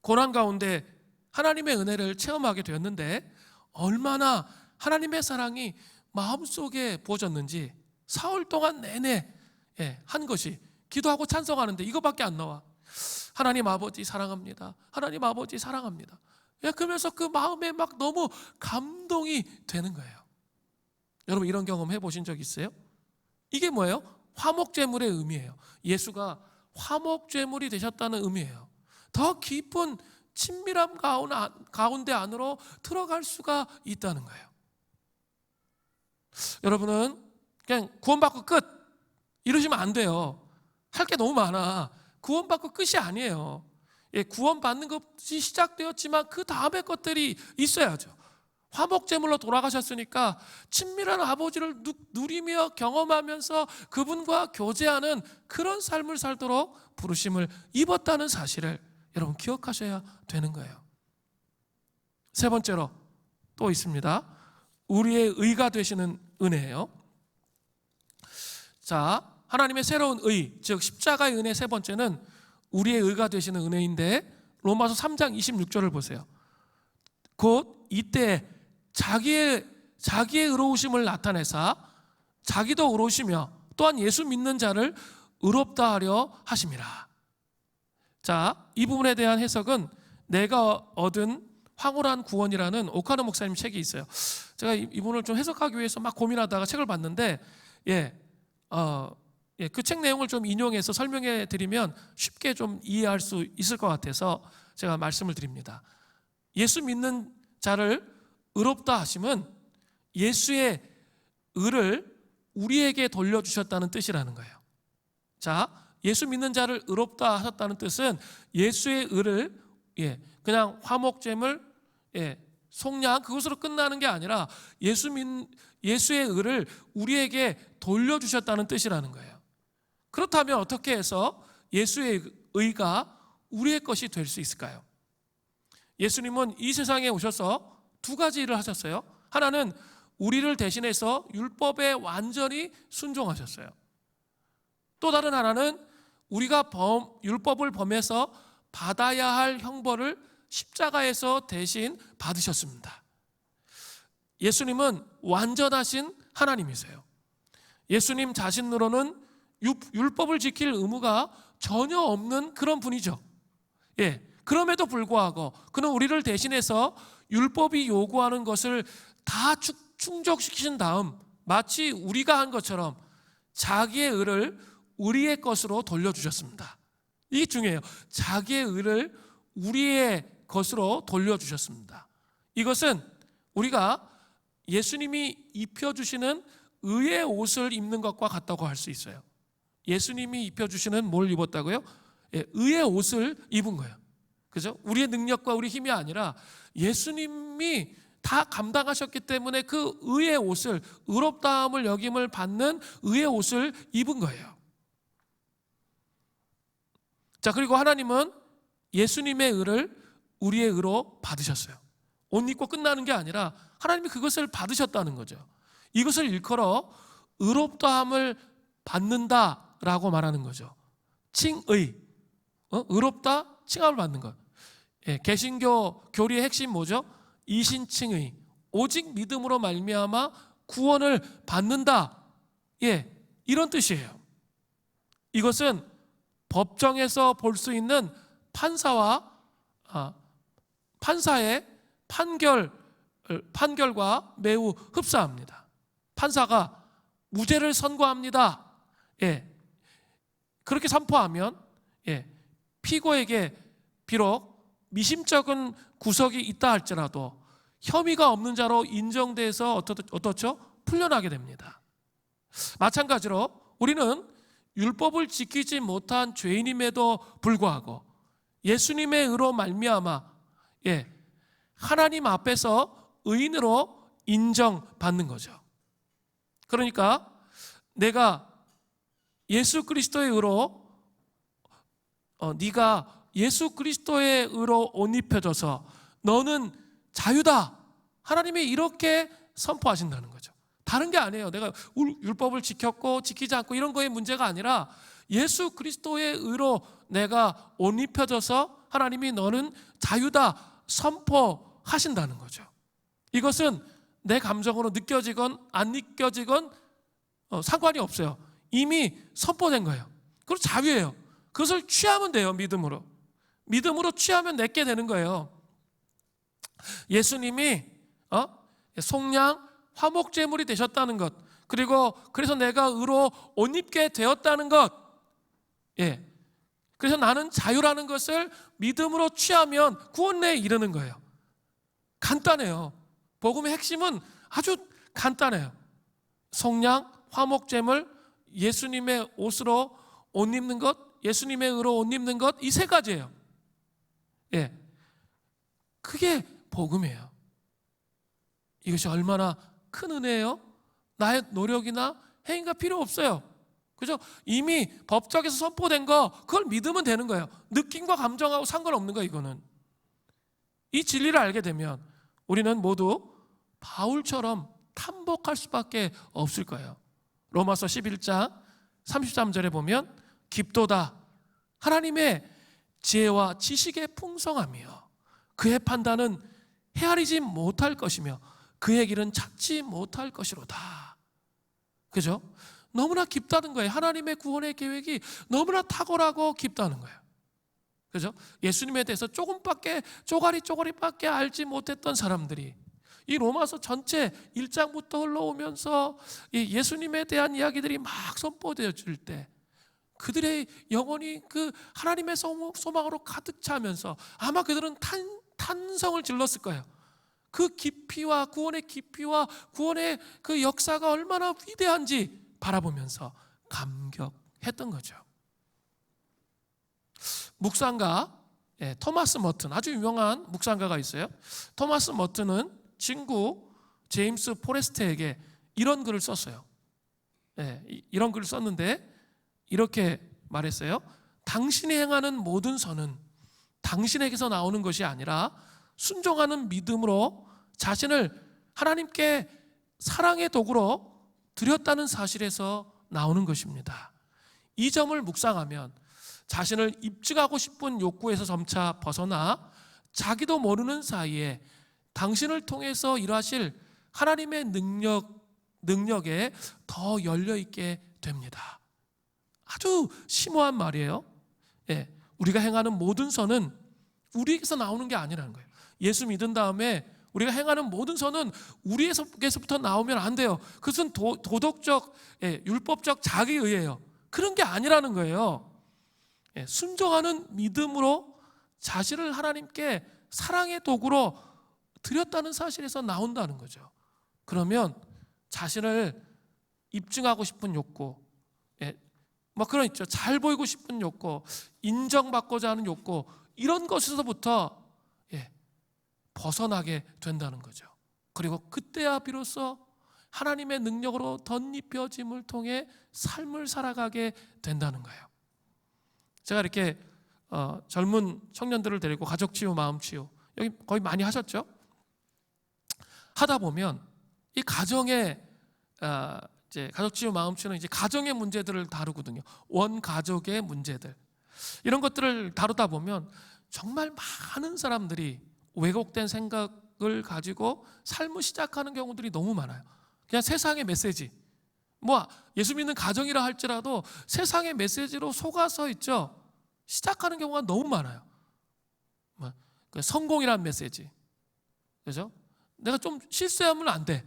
고난 가운데 하나님의 은혜를 체험하게 되었는데 얼마나 하나님의 사랑이 마음속에 부어졌는지 사흘 동안 내내 한 것이 기도하고 찬송하는데 이거밖에 안 나와. 하나님 아버지 사랑합니다. 하나님 아버지 사랑합니다. 그러면서 그 마음에 막 너무 감동이 되는 거예요. 여러분 이런 경험 해보신 적 있어요? 이게 뭐예요? 화목제물의 의미예요. 예수가 화목제물이 되셨다는 의미예요. 더 깊은 친밀함 가운데 안으로 들어갈 수가 있다는 거예요. 여러분은 그냥 구원받고 끝 이러시면 안 돼요. 할 게 너무 많아. 구원받고 끝이 아니에요. 예, 구원받는 것이 시작되었지만 그 다음의 것들이 있어야죠. 화목제물로 돌아가셨으니까 친밀한 아버지를 누리며 경험하면서 그분과 교제하는 그런 삶을 살도록 부르심을 입었다는 사실을 여러분 기억하셔야 되는 거예요. 세 번째로 또 있습니다. 우리의 의가 되시는 은혜예요. 자, 하나님의 새로운 의, 즉 십자가의 은혜 세 번째는 우리의 의가 되시는 은혜인데 로마서 3장 26절을 보세요. 곧 이때 자기의 의로우심을 나타내사 자기도 의로우시며 또한 예수 믿는 자를 의롭다 하려 하심이라. 자, 이 부분에 대한 해석은 내가 얻은 황홀한 구원이라는 오카노 목사님 책이 있어요. 제가 이 부분을 좀 해석하기 위해서 막 고민하다가 책을 봤는데 그 책 내용을 좀 인용해서 설명해 드리면 쉽게 좀 이해할 수 있을 것 같아서 제가 말씀을 드립니다. 예수 믿는 자를 의롭다 하심은 예수의 의를 우리에게 돌려주셨다는 뜻이라는 거예요. 자, 예수 믿는 자를 의롭다 하셨다는 뜻은 예수의 의를 그냥 화목제물, 속량 그것으로 끝나는 게 아니라 예수의 의를 우리에게 돌려주셨다는 뜻이라는 거예요. 그렇다면 어떻게 해서 예수의 의가 우리의 것이 될 수 있을까요? 예수님은 이 세상에 오셔서 두 가지 일을 하셨어요. 하나는 우리를 대신해서 율법에 완전히 순종하셨어요. 또 다른 하나는 우리가 율법을 범해서 받아야 할 형벌을 십자가에서 대신 받으셨습니다. 예수님은 완전하신 하나님이세요. 예수님 자신으로는 율법을 지킬 의무가 전혀 없는 그런 분이죠. 그럼에도 불구하고 그는 우리를 대신해서 율법이 요구하는 것을 다 충족시키신 다음 마치 우리가 한 것처럼 자기의 의를 우리의 것으로 돌려주셨습니다. 이게 중요해요. 자기의 의를 우리의 것으로 돌려주셨습니다. 이것은 우리가 예수님이 입혀주시는 의의 옷을 입는 것과 같다고 할 수 있어요. 예수님이 입혀주시는 뭘 입었다고요? 예, 의의 옷을 입은 거예요. 그죠? 우리의 능력과 우리 힘이 아니라 예수님이 다 감당하셨기 때문에 그 의의 옷을, 의롭다함을 여김을 받는 의의 옷을 입은 거예요. 자, 그리고 하나님은 예수님의 의를 우리의 의로 받으셨어요. 옷 입고 끝나는 게 아니라 하나님이 그것을 받으셨다는 거죠. 이것을 일컬어 의롭다함을 받는다라고 말하는 거죠. 칭의, 의롭다, 칭함을 받는 것. 예, 개신교 교리의 핵심 뭐죠? 이신칭의, 오직 믿음으로 말미암아 구원을 받는다. 예, 이런 뜻이에요. 이것은 법정에서 볼 수 있는 판사의 판결과 매우 흡사합니다. 판사가 무죄를 선고합니다. 예, 그렇게 선포하면 피고에게 비록 미심쩍은 구석이 있다 할지라도 혐의가 없는 자로 인정돼서 어떻죠? 풀려나게 됩니다. 마찬가지로 우리는 율법을 지키지 못한 죄인임에도 불구하고 예수님의 의로 말미암아 하나님 앞에서 의인으로 인정받는 거죠. 그러니까 내가 예수 그리스도의 의로 네가 예수 그리스도의 의로 옷 입혀져서 너는 자유다. 하나님이 이렇게 선포하신다는 거죠. 다른 게 아니에요. 내가 율법을 지켰고 지키지 않고 이런 거의 문제가 아니라 예수 그리스도의 의로 내가 옷 입혀져서 하나님이 너는 자유다 선포하신다는 거죠. 이것은 내 감정으로 느껴지건 안 느껴지건 상관이 없어요. 이미 선포된 거예요. 그리고 자유예요. 그것을 취하면 돼요. 믿음으로 취하면 내게 되는 거예요. 예수님이 속량 화목제물이 되셨다는 것, 그리고 그래서 내가 의로 옷 입게 되었다는 것, 그래서 나는 자유라는 것을 믿음으로 취하면 구원에 이르는 거예요. 간단해요. 복음의 핵심은 아주 간단해요. 속량 화목제물, 예수님의 옷으로 옷 입는 것, 예수님의 의로 옷 입는 것, 이 세 가지예요. 그게 복음이에요. 이것이 얼마나 큰 은혜예요? 나의 노력이나 행위가 필요 없어요. 그죠? 이미 법적에서 선포된 거, 그걸 믿으면 되는 거예요. 느낌과 감정하고 상관없는 거예요. 이거는 이 진리를 알게 되면 우리는 모두 바울처럼 탐복할 수밖에 없을 거예요. 로마서 11장 33절에 보면 깊도다 하나님의 지혜와 지식의 풍성함이요 그의 판단은 헤아리지 못할 것이며 그의 길은 찾지 못할 것이로다. 그죠? 너무나 깊다는 거예요. 하나님의 구원의 계획이 너무나 탁월하고 깊다는 거예요. 그죠? 예수님에 대해서 쪼가리밖에 알지 못했던 사람들이 이 로마서 전체 1장부터 흘러오면서 이 예수님에 대한 이야기들이 막 선포되어질 때 그들의 영혼이 그 하나님의 소망으로 가득 차면서 아마 그들은 탄성을 질렀을 거예요. 그 깊이와 구원의 그 역사가 얼마나 위대한지 바라보면서 감격했던 거죠. 묵상가 토마스 머튼, 아주 유명한 묵상가가 있어요. 토마스 머튼은 친구 제임스 포레스트에게 이런 글을 썼어요. 이런 글을 썼는데 이렇게 말했어요. 당신이 행하는 모든 선은 당신에게서 나오는 것이 아니라 순종하는 믿음으로 자신을 하나님께 사랑의 도구로 드렸다는 사실에서 나오는 것입니다. 이 점을 묵상하면 자신을 입증하고 싶은 욕구에서 점차 벗어나 자기도 모르는 사이에 당신을 통해서 일하실 하나님의 능력에 더 열려있게 됩니다. 아주 심오한 말이에요. 우리가 행하는 모든 선은 우리에게서 나오는 게 아니라는 거예요. 예수 믿은 다음에 우리가 행하는 모든 선은 우리에게서부터 나오면 안 돼요. 그것은 도덕적, 율법적 자기의예요. 그런 게 아니라는 거예요. 순종하는 믿음으로 자신을 하나님께 사랑의 도구로 드렸다는 사실에서 나온다는 거죠. 그러면 자신을 입증하고 싶은 욕구, 뭐 그런 있죠. 잘 보이고 싶은 욕구, 인정받고자 하는 욕구, 이런 것에서부터 벗어나게 된다는 거죠. 그리고 그때야 비로소 하나님의 능력으로 덧입혀짐을 통해 삶을 살아가게 된다는 거예요. 제가 이렇게 젊은 청년들을 데리고 가족치유, 마음치유 여기 거의 많이 하셨죠? 하다 보면 이 가정의 이제 가족치유, 마음치유는 이제 가정의 문제들을 다루거든요. 원가족의 문제들, 이런 것들을 다루다 보면 정말 많은 사람들이 왜곡된 생각을 가지고 삶을 시작하는 경우들이 너무 많아요. 그냥 세상의 메시지, 뭐 예수 믿는 가정이라 할지라도 세상의 메시지로 속아서 있죠. 시작하는 경우가 너무 많아요. 뭐 성공이란 메시지, 그죠? 내가 좀 실수하면 안 돼.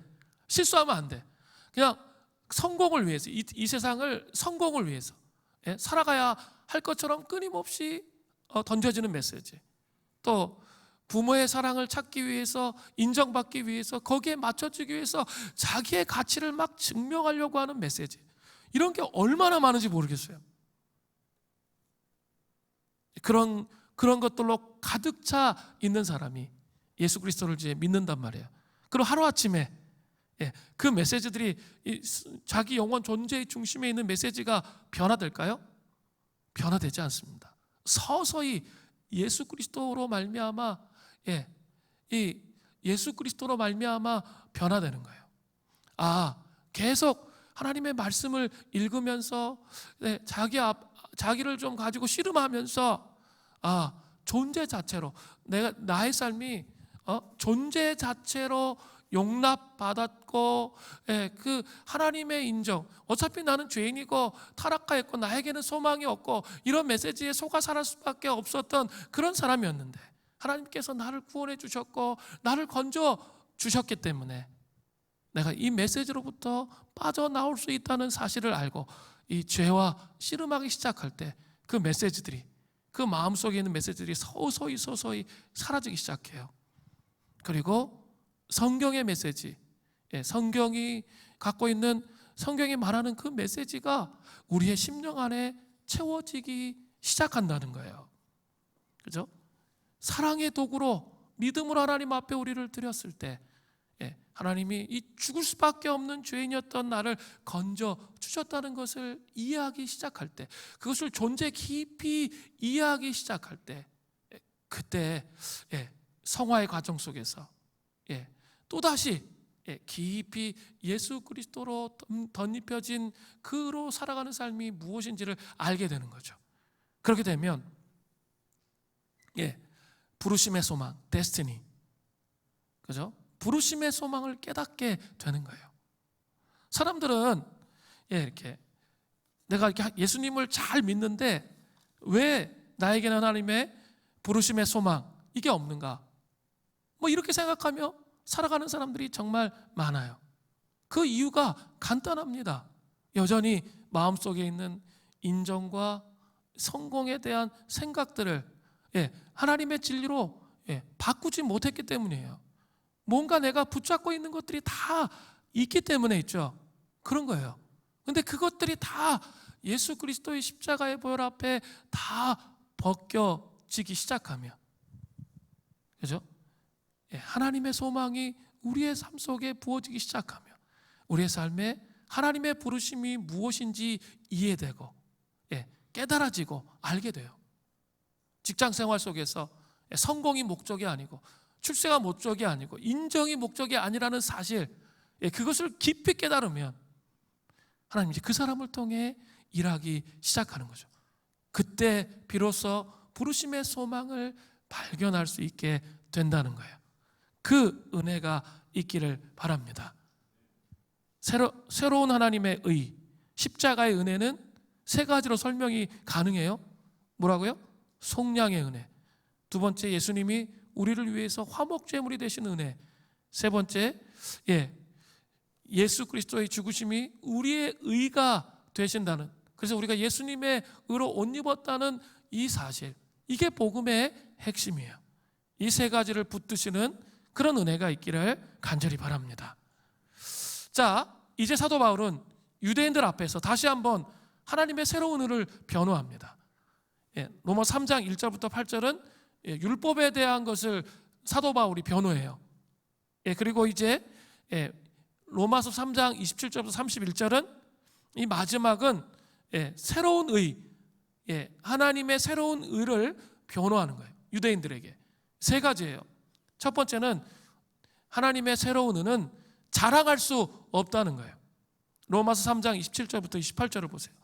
실수하면 안 돼. 그냥 성공을 위해서, 이 세상을 성공을 위해서 살아가야 할 것처럼 끊임없이 던져지는 메시지. 또 부모의 사랑을 찾기 위해서, 인정받기 위해서, 거기에 맞춰주기 위해서 자기의 가치를 막 증명하려고 하는 메시지, 이런 게 얼마나 많은지 모르겠어요. 그런 것들로 가득 차 있는 사람이 예수 그리스도를 이제 믿는단 말이에요. 그리고 하루아침에 그 메시지들이 자기 영혼 존재의 중심에 있는 메시지가 변화될까요? 변화되지 않습니다. 서서히 예수 그리스도로 말미암아 이 예수 그리스도로 말미암아 변화되는 거예요. 계속 하나님의 말씀을 읽으면서 자기를 좀 가지고 씨름하면서 존재 자체로 나의 삶이 존재 자체로 용납받았고, 그 하나님의 인정, 어차피 나는 죄인이고 타락하였고 나에게는 소망이 없고 이런 메시지에 속아 살 수밖에 없었던 그런 사람이었는데, 하나님께서 나를 구원해 주셨고 나를 건져 주셨기 때문에 내가 이 메시지로부터 빠져나올 수 있다는 사실을 알고 이 죄와 씨름하기 시작할 때 그 메시지들이, 그 마음속에 있는 메시지들이 서서히 사라지기 시작해요. 그리고 성경의 메시지, 성경이 갖고 있는, 성경이 말하는 그 메시지가 우리의 심령 안에 채워지기 시작한다는 거예요. 그죠? 사랑의 도구로 믿음으로 하나님 앞에 우리를 드렸을 때 하나님이 이 죽을 수밖에 없는 죄인이었던 나를 건져 주셨다는 것을 이해하기 시작할 때, 그것을 존재 깊이 이해하기 시작할 때, 그때 성화의 과정 속에서 또다시 깊이 예수 그리스도로 덧입혀진 그로 살아가는 삶이 무엇인지를 알게 되는 거죠. 그렇게 되면 부르심의 소망, 데스티니, 그죠? 부르심의 소망을 깨닫게 되는 거예요. 사람들은 이렇게 내가 이렇게 예수님을 잘 믿는데 왜 나에게는 하나님의 부르심의 소망 이게 없는가? 뭐 이렇게 생각하며 살아가는 사람들이 정말 많아요. 그 이유가 간단합니다. 여전히 마음속에 있는 인정과 성공에 대한 생각들을 하나님의 진리로 바꾸지 못했기 때문이에요. 뭔가 내가 붙잡고 있는 것들이 다 있기 때문에 있죠. 그런 거예요. 근데 그것들이 다 예수 그리스도의 십자가의 보혈 앞에 다 벗겨지기 시작하면, 그죠? 하나님의 소망이 우리의 삶 속에 부어지기 시작하며 우리의 삶에 하나님의 부르심이 무엇인지 이해되고 깨달아지고 알게 돼요. 직장 생활 속에서 성공이 목적이 아니고 출세가 목적이 아니고 인정이 목적이 아니라는 사실, 그것을 깊이 깨달으면 하나님이 그 사람을 통해 일하기 시작하는 거죠. 그때 비로소 부르심의 소망을 발견할 수 있게 된다는 거예요. 그 은혜가 있기를 바랍니다. 새로운 하나님의 의, 십자가의 은혜는 세 가지로 설명이 가능해요. 뭐라고요? 속량의 은혜. 두 번째, 예수님이 우리를 위해서 화목제물이 되신 은혜. 세 번째, 예수 그리스도의 죽으심이 우리의 의가 되신다는, 그래서 우리가 예수님의 의로 옷 입었다는 이 사실, 이게 복음의 핵심이에요. 이 세 가지를 붙드시는 그런 은혜가 있기를 간절히 바랍니다. 자, 이제 사도 바울은 유대인들 앞에서 다시 한번 하나님의 새로운 은혜를 변호합니다. 로마 3장 1절부터 8절은 율법에 대한 것을 사도 바울이 변호해요. 그리고 이제 로마서 3장 27절부터 31절은 이 마지막은 새로운 의, 하나님의 새로운 의를 변호하는 거예요. 유대인들에게 세 가지예요. 첫 번째는 하나님의 새로운 의는 자랑할 수 없다는 거예요. 로마서 3장 27절부터 28절을 보세요.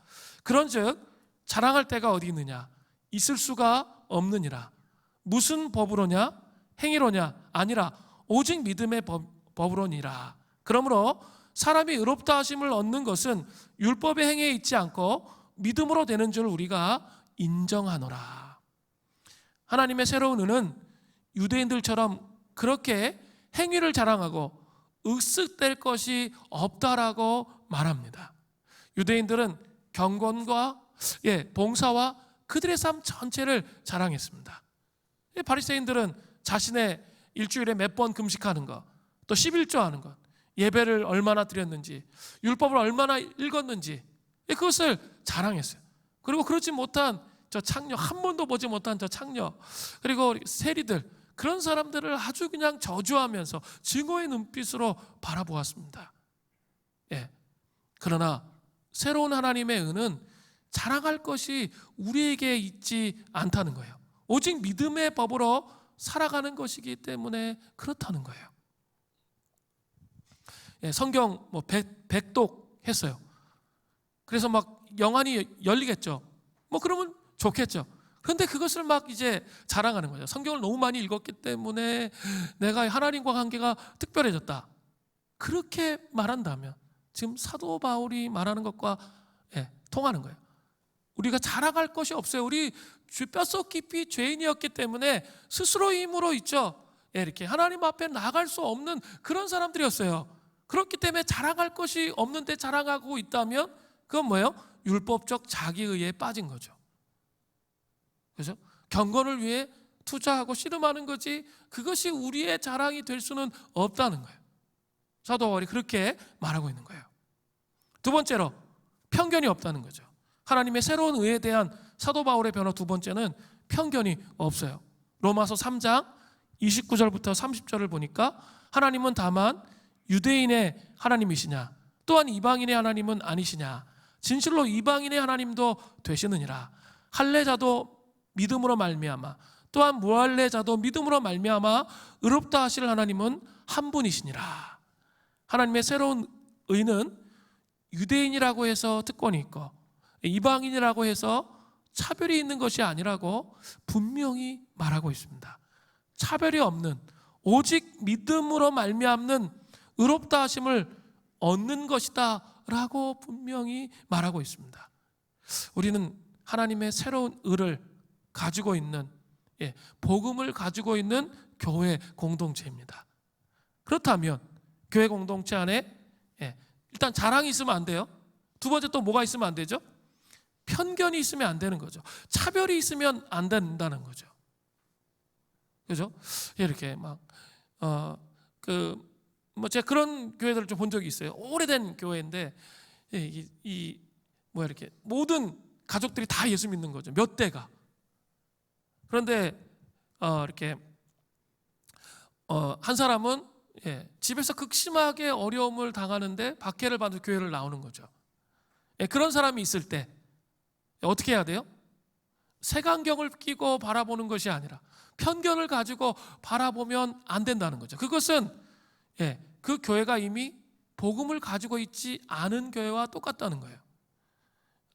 그런즉 자랑할 때가 어디 있느냐? 있을 수가 없느니라. 무슨 법으로냐? 행위로냐? 아니라 오직 믿음의 법으로니라. 그러므로 사람이 의롭다 하심을 얻는 것은 율법의 행위에 있지 않고 믿음으로 되는 줄 우리가 인정하노라. 하나님의 새로운 의는 유대인들처럼 그렇게 행위를 자랑하고 윽쓱댈 것이 없다라고 말합니다. 유대인들은 경건과 봉사와 그들의 삶 전체를 자랑했습니다. 바리새인들은 자신의 일주일에 몇 번 금식하는 것, 또 11조 하는 것, 예배를 얼마나 드렸는지, 율법을 얼마나 읽었는지 그것을 자랑했어요. 그리고 그렇지 못한 저 창녀, 한 번도 보지 못한 저 창녀, 그리고 세리들, 그런 사람들을 아주 그냥 저주하면서 증오의 눈빛으로 바라보았습니다. 그러나 새로운 하나님의 은은 자랑할 것이 우리에게 있지 않다는 거예요. 오직 믿음의 법으로 살아가는 것이기 때문에 그렇다는 거예요. 성경 백독했어요. 그래서 막 영안이 열리겠죠. 그러면 좋겠죠. 그런데 그것을 막 이제 자랑하는 거죠. 성경을 너무 많이 읽었기 때문에 내가 하나님과 관계가 특별해졌다. 그렇게 말한다면 지금 사도 바울이 말하는 것과 통하는 거예요. 우리가 자랑할 것이 없어요. 우리 뼛속 깊이 죄인이었기 때문에 스스로의 힘으로 있죠. 이렇게 하나님 앞에 나갈 수 없는 그런 사람들이었어요. 그렇기 때문에 자랑할 것이 없는데 자랑하고 있다면 그건 뭐예요? 율법적 자기의에 빠진 거죠. 그죠? 경건을 위해 투자하고 씨름하는 거지 그것이 우리의 자랑이 될 수는 없다는 거예요. 사도 바울이 그렇게 말하고 있는 거예요. 두 번째로 편견이 없다는 거죠. 하나님의 새로운 의에 대한 사도 바울의 변호 두 번째는 편견이 없어요. 로마서 3장 29절부터 30절을 보니까 하나님은 다만 유대인의 하나님이시냐 또한 이방인의 하나님은 아니시냐 진실로 이방인의 하나님도 되시느니라. 할례자도 믿음으로 말미암아 또한 무할례자도 믿음으로 말미암아 의롭다 하실 하나님은 한 분이시니라. 하나님의 새로운 의는 유대인이라고 해서 특권이 있고 이방인이라고 해서 차별이 있는 것이 아니라고 분명히 말하고 있습니다. 차별이 없는 오직 믿음으로 말미암는 의롭다 하심을 얻는 것이다 라고 분명히 말하고 있습니다. 우리는 하나님의 새로운 의를 가지고 있는 복음을 가지고 있는 교회 공동체입니다. 그렇다면 교회 공동체 안에 일단 자랑이 있으면 안 돼요. 두 번째 또 뭐가 있으면 안 되죠? 편견이 있으면 안 되는 거죠. 차별이 있으면 안 된다는 거죠. 그죠? 이렇게 제가 그런 교회들을 좀 본 적이 있어요. 오래된 교회인데 이렇게 모든 가족들이 다 예수 믿는 거죠. 몇 대가. 그런데 이렇게 한 사람은 집에서 극심하게 어려움을 당하는데 박해를 받는 교회를 나오는 거죠. 그런 사람이 있을 때 어떻게 해야 돼요? 색안경을 끼고 바라보는 것이 아니라 편견을 가지고 바라보면 안 된다는 거죠. 그것은 그 교회가 이미 복음을 가지고 있지 않은 교회와 똑같다는 거예요.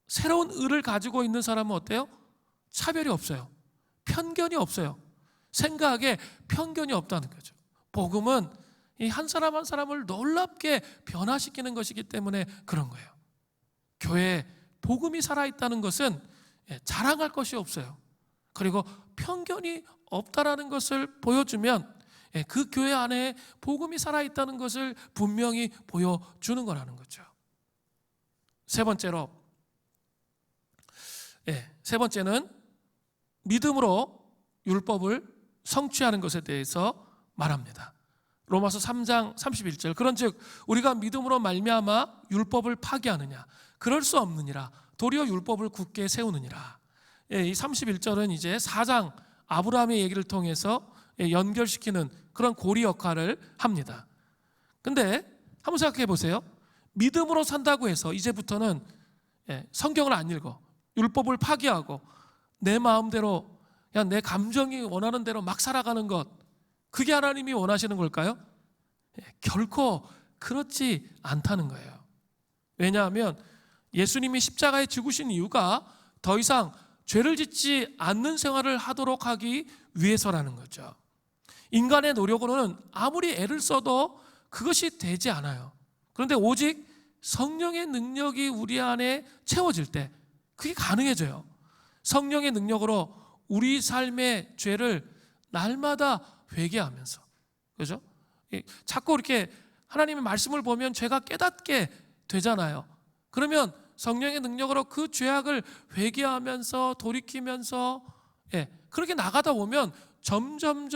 새로운 의를 가지고 있는 사람은 어때요? 차별이 없어요. 편견이 없어요. 생각에 편견이 없다는 거죠. 복음은 이 한 사람 한 사람을 놀랍게 변화시키는 것이기 때문에 그런 거예요. 교회에 복음이 살아있다는 것은 자랑할 것이 없어요. 그리고 편견이 없다라는 것을 보여주면 그 교회 안에 복음이 살아있다는 것을 분명히 보여주는 거라는 거죠. 세 번째는 믿음으로 율법을 성취하는 것에 대해서 말합니다. 로마서 3장 31절, 그런즉 우리가 믿음으로 말미암아 율법을 파기하느냐? 그럴 수 없느니라. 도리어 율법을 굳게 세우느니라. 이 31절은 이제 4장 아브라함의 얘기를 통해서 연결시키는 그런 고리 역할을 합니다. 근데 한번 생각해 보세요. 믿음으로 산다고 해서 이제부터는 성경을 안 읽어, 율법을 파기하고 내 마음대로 그냥 내 감정이 원하는 대로 막 살아가는 것, 그게 하나님이 원하시는 걸까요? 결코 그렇지 않다는 거예요. 왜냐하면 예수님이 십자가에 죽으신 이유가 더 이상 죄를 짓지 않는 생활을 하도록 하기 위해서라는 거죠. 인간의 노력으로는 아무리 애를 써도 그것이 되지 않아요. 그런데 오직 성령의 능력이 우리 안에 채워질 때 그게 가능해져요. 성령의 능력으로 우리 삶의 죄를 날마다 회개하면서, 그죠? 자꾸 이렇게 하나님의 말씀을 보면 죄가 깨닫게 되잖아요. 그러면 성령의 능력으로 그 죄악을 회개하면서 돌이키면서 그렇게 나가다 보면 점점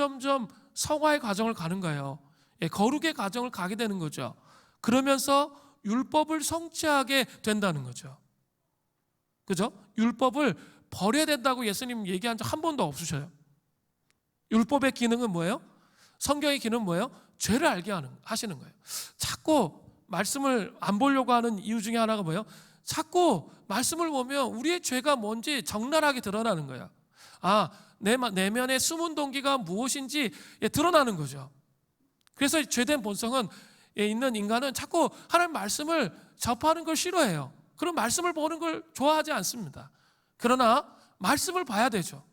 성화의 과정을 가는 거예요. 거룩의 과정을 가게 되는 거죠. 그러면서 율법을 성취하게 된다는 거죠. 그죠? 율법을 버려야 된다고 예수님 얘기한 적 한 번도 없으셔요. 율법의 기능은 뭐예요? 성경의 기능은 뭐예요? 죄를 알게 하시는 거예요. 자꾸 말씀을 안 보려고 하는 이유 중에 하나가 뭐예요? 자꾸 말씀을 보면 우리의 죄가 뭔지 적나라하게 드러나는 거예요. 내 내면의 숨은 동기가 무엇인지 드러나는 거죠. 그래서 죄된 본성은 있는 인간은 자꾸 하나님 말씀을 접하는 걸 싫어해요. 그런 말씀을 보는 걸 좋아하지 않습니다. 그러나 말씀을 봐야 되죠.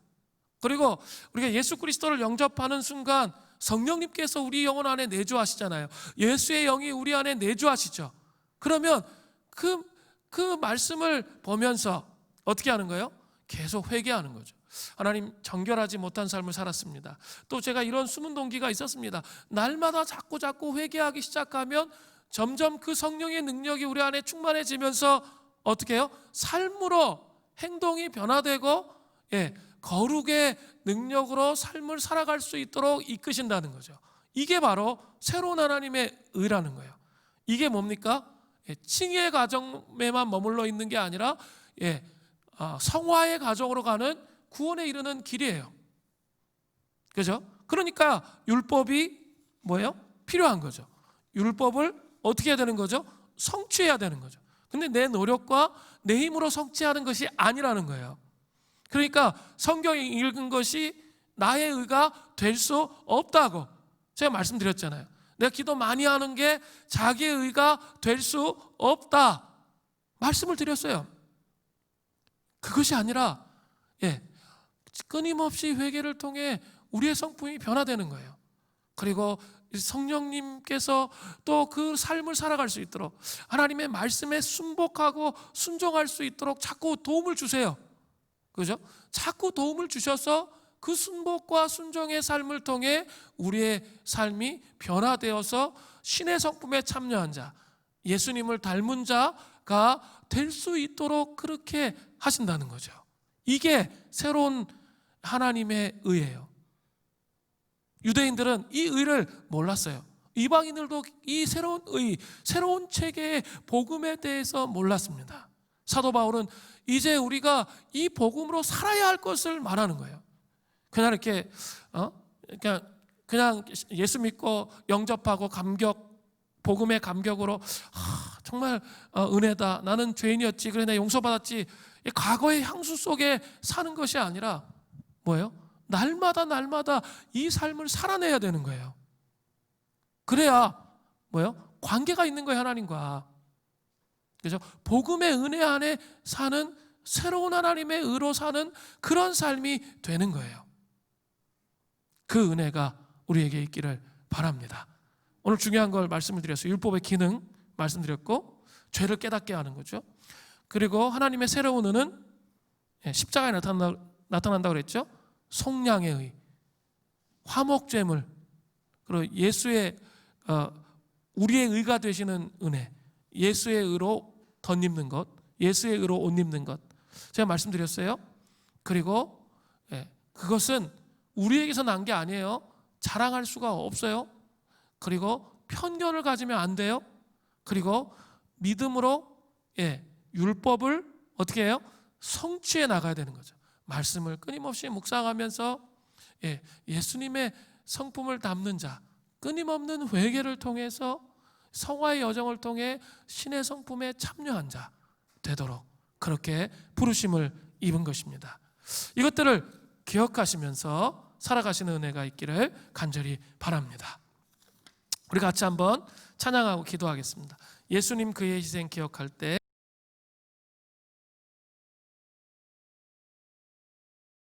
그리고 우리가 예수 그리스도를 영접하는 순간 성령님께서 우리 영혼 안에 내주하시잖아요. 예수의 영이 우리 안에 내주하시죠. 그러면 그 말씀을 보면서 어떻게 하는 거예요? 계속 회개하는 거죠. 하나님, 정결하지 못한 삶을 살았습니다. 또 제가 이런 숨은 동기가 있었습니다. 날마다 자꾸 회개하기 시작하면 점점 그 성령의 능력이 우리 안에 충만해지면서 어떻게 해요? 삶으로 행동이 변화되고 거룩의 능력으로 삶을 살아갈 수 있도록 이끄신다는 거죠. 이게 바로 새로운 하나님의 의라는 거예요. 이게 뭡니까? 칭의의 과정에만 머물러 있는 게 아니라 성화의 과정으로 가는 구원에 이르는 길이에요. 그죠? 그러니까 율법이 뭐예요? 필요한 거죠. 율법을 어떻게 해야 되는 거죠? 성취해야 되는 거죠. 근데 내 노력과 내 힘으로 성취하는 것이 아니라는 거예요. 그러니까 성경 읽은 것이 나의 의가 될 수 없다고 제가 말씀드렸잖아요. 내가 기도 많이 하는 게 자기의 의가 될 수 없다 말씀을 드렸어요. 그것이 아니라 끊임없이 회개를 통해 우리의 성품이 변화되는 거예요. 그리고 성령님께서 또 그 삶을 살아갈 수 있도록 하나님의 말씀에 순복하고 순종할 수 있도록 자꾸 도움을 주세요. 그죠? 자꾸 도움을 주셔서 그 순복과 순종의 삶을 통해 우리의 삶이 변화되어서 신의 성품에 참여한 자, 예수님을 닮은 자가 될 수 있도록 그렇게 하신다는 거죠. 이게 새로운 하나님의 의예요. 유대인들은 이 의를 몰랐어요. 이방인들도 이 새로운 의, 새로운 체계의 복음에 대해서 몰랐습니다. 사도 바울은 이제 우리가 이 복음으로 살아야 할 것을 말하는 거예요. 그냥 이렇게 그냥 예수 믿고 영접하고 복음의 감격으로 정말 은혜다, 나는 죄인이었지, 그래 내가 용서받았지, 과거의 향수 속에 사는 것이 아니라 뭐예요? 날마다 이 삶을 살아내야 되는 거예요. 그래야 뭐예요? 관계가 있는 거예요, 하나님과. 그래서 복음의 은혜 안에 사는 새로운 하나님의 의로 사는 그런 삶이 되는 거예요. 그 은혜가 우리에게 있기를 바랍니다. 오늘 중요한 걸 말씀을 드렸어요. 율법의 기능 말씀드렸고, 죄를 깨닫게 하는 거죠. 그리고 하나님의 새로운 의는 십자가에 나타난다고 그랬죠. 속량의 의, 화목제물, 그리고 예수의 우리의 의가 되시는 은혜, 예수의 의로 덧입는 것, 예수의 의로 옷 입는 것, 제가 말씀드렸어요. 그리고 그것은 우리에게서 난 게 아니에요. 자랑할 수가 없어요. 그리고 편견을 가지면 안 돼요. 그리고 믿음으로 율법을 어떻게 해요? 성취해 나가야 되는 거죠. 말씀을 끊임없이 묵상하면서 예수님의 성품을 담는 자, 끊임없는 회개를 통해서 성화의 여정을 통해 신의 성품에 참여한 자 되도록 그렇게 부르심을 입은 것입니다. 이것들을 기억하시면서 살아가시는 은혜가 있기를 간절히 바랍니다. 우리 같이 한번 찬양하고 기도하겠습니다. 예수님 그의 희생 기억할 때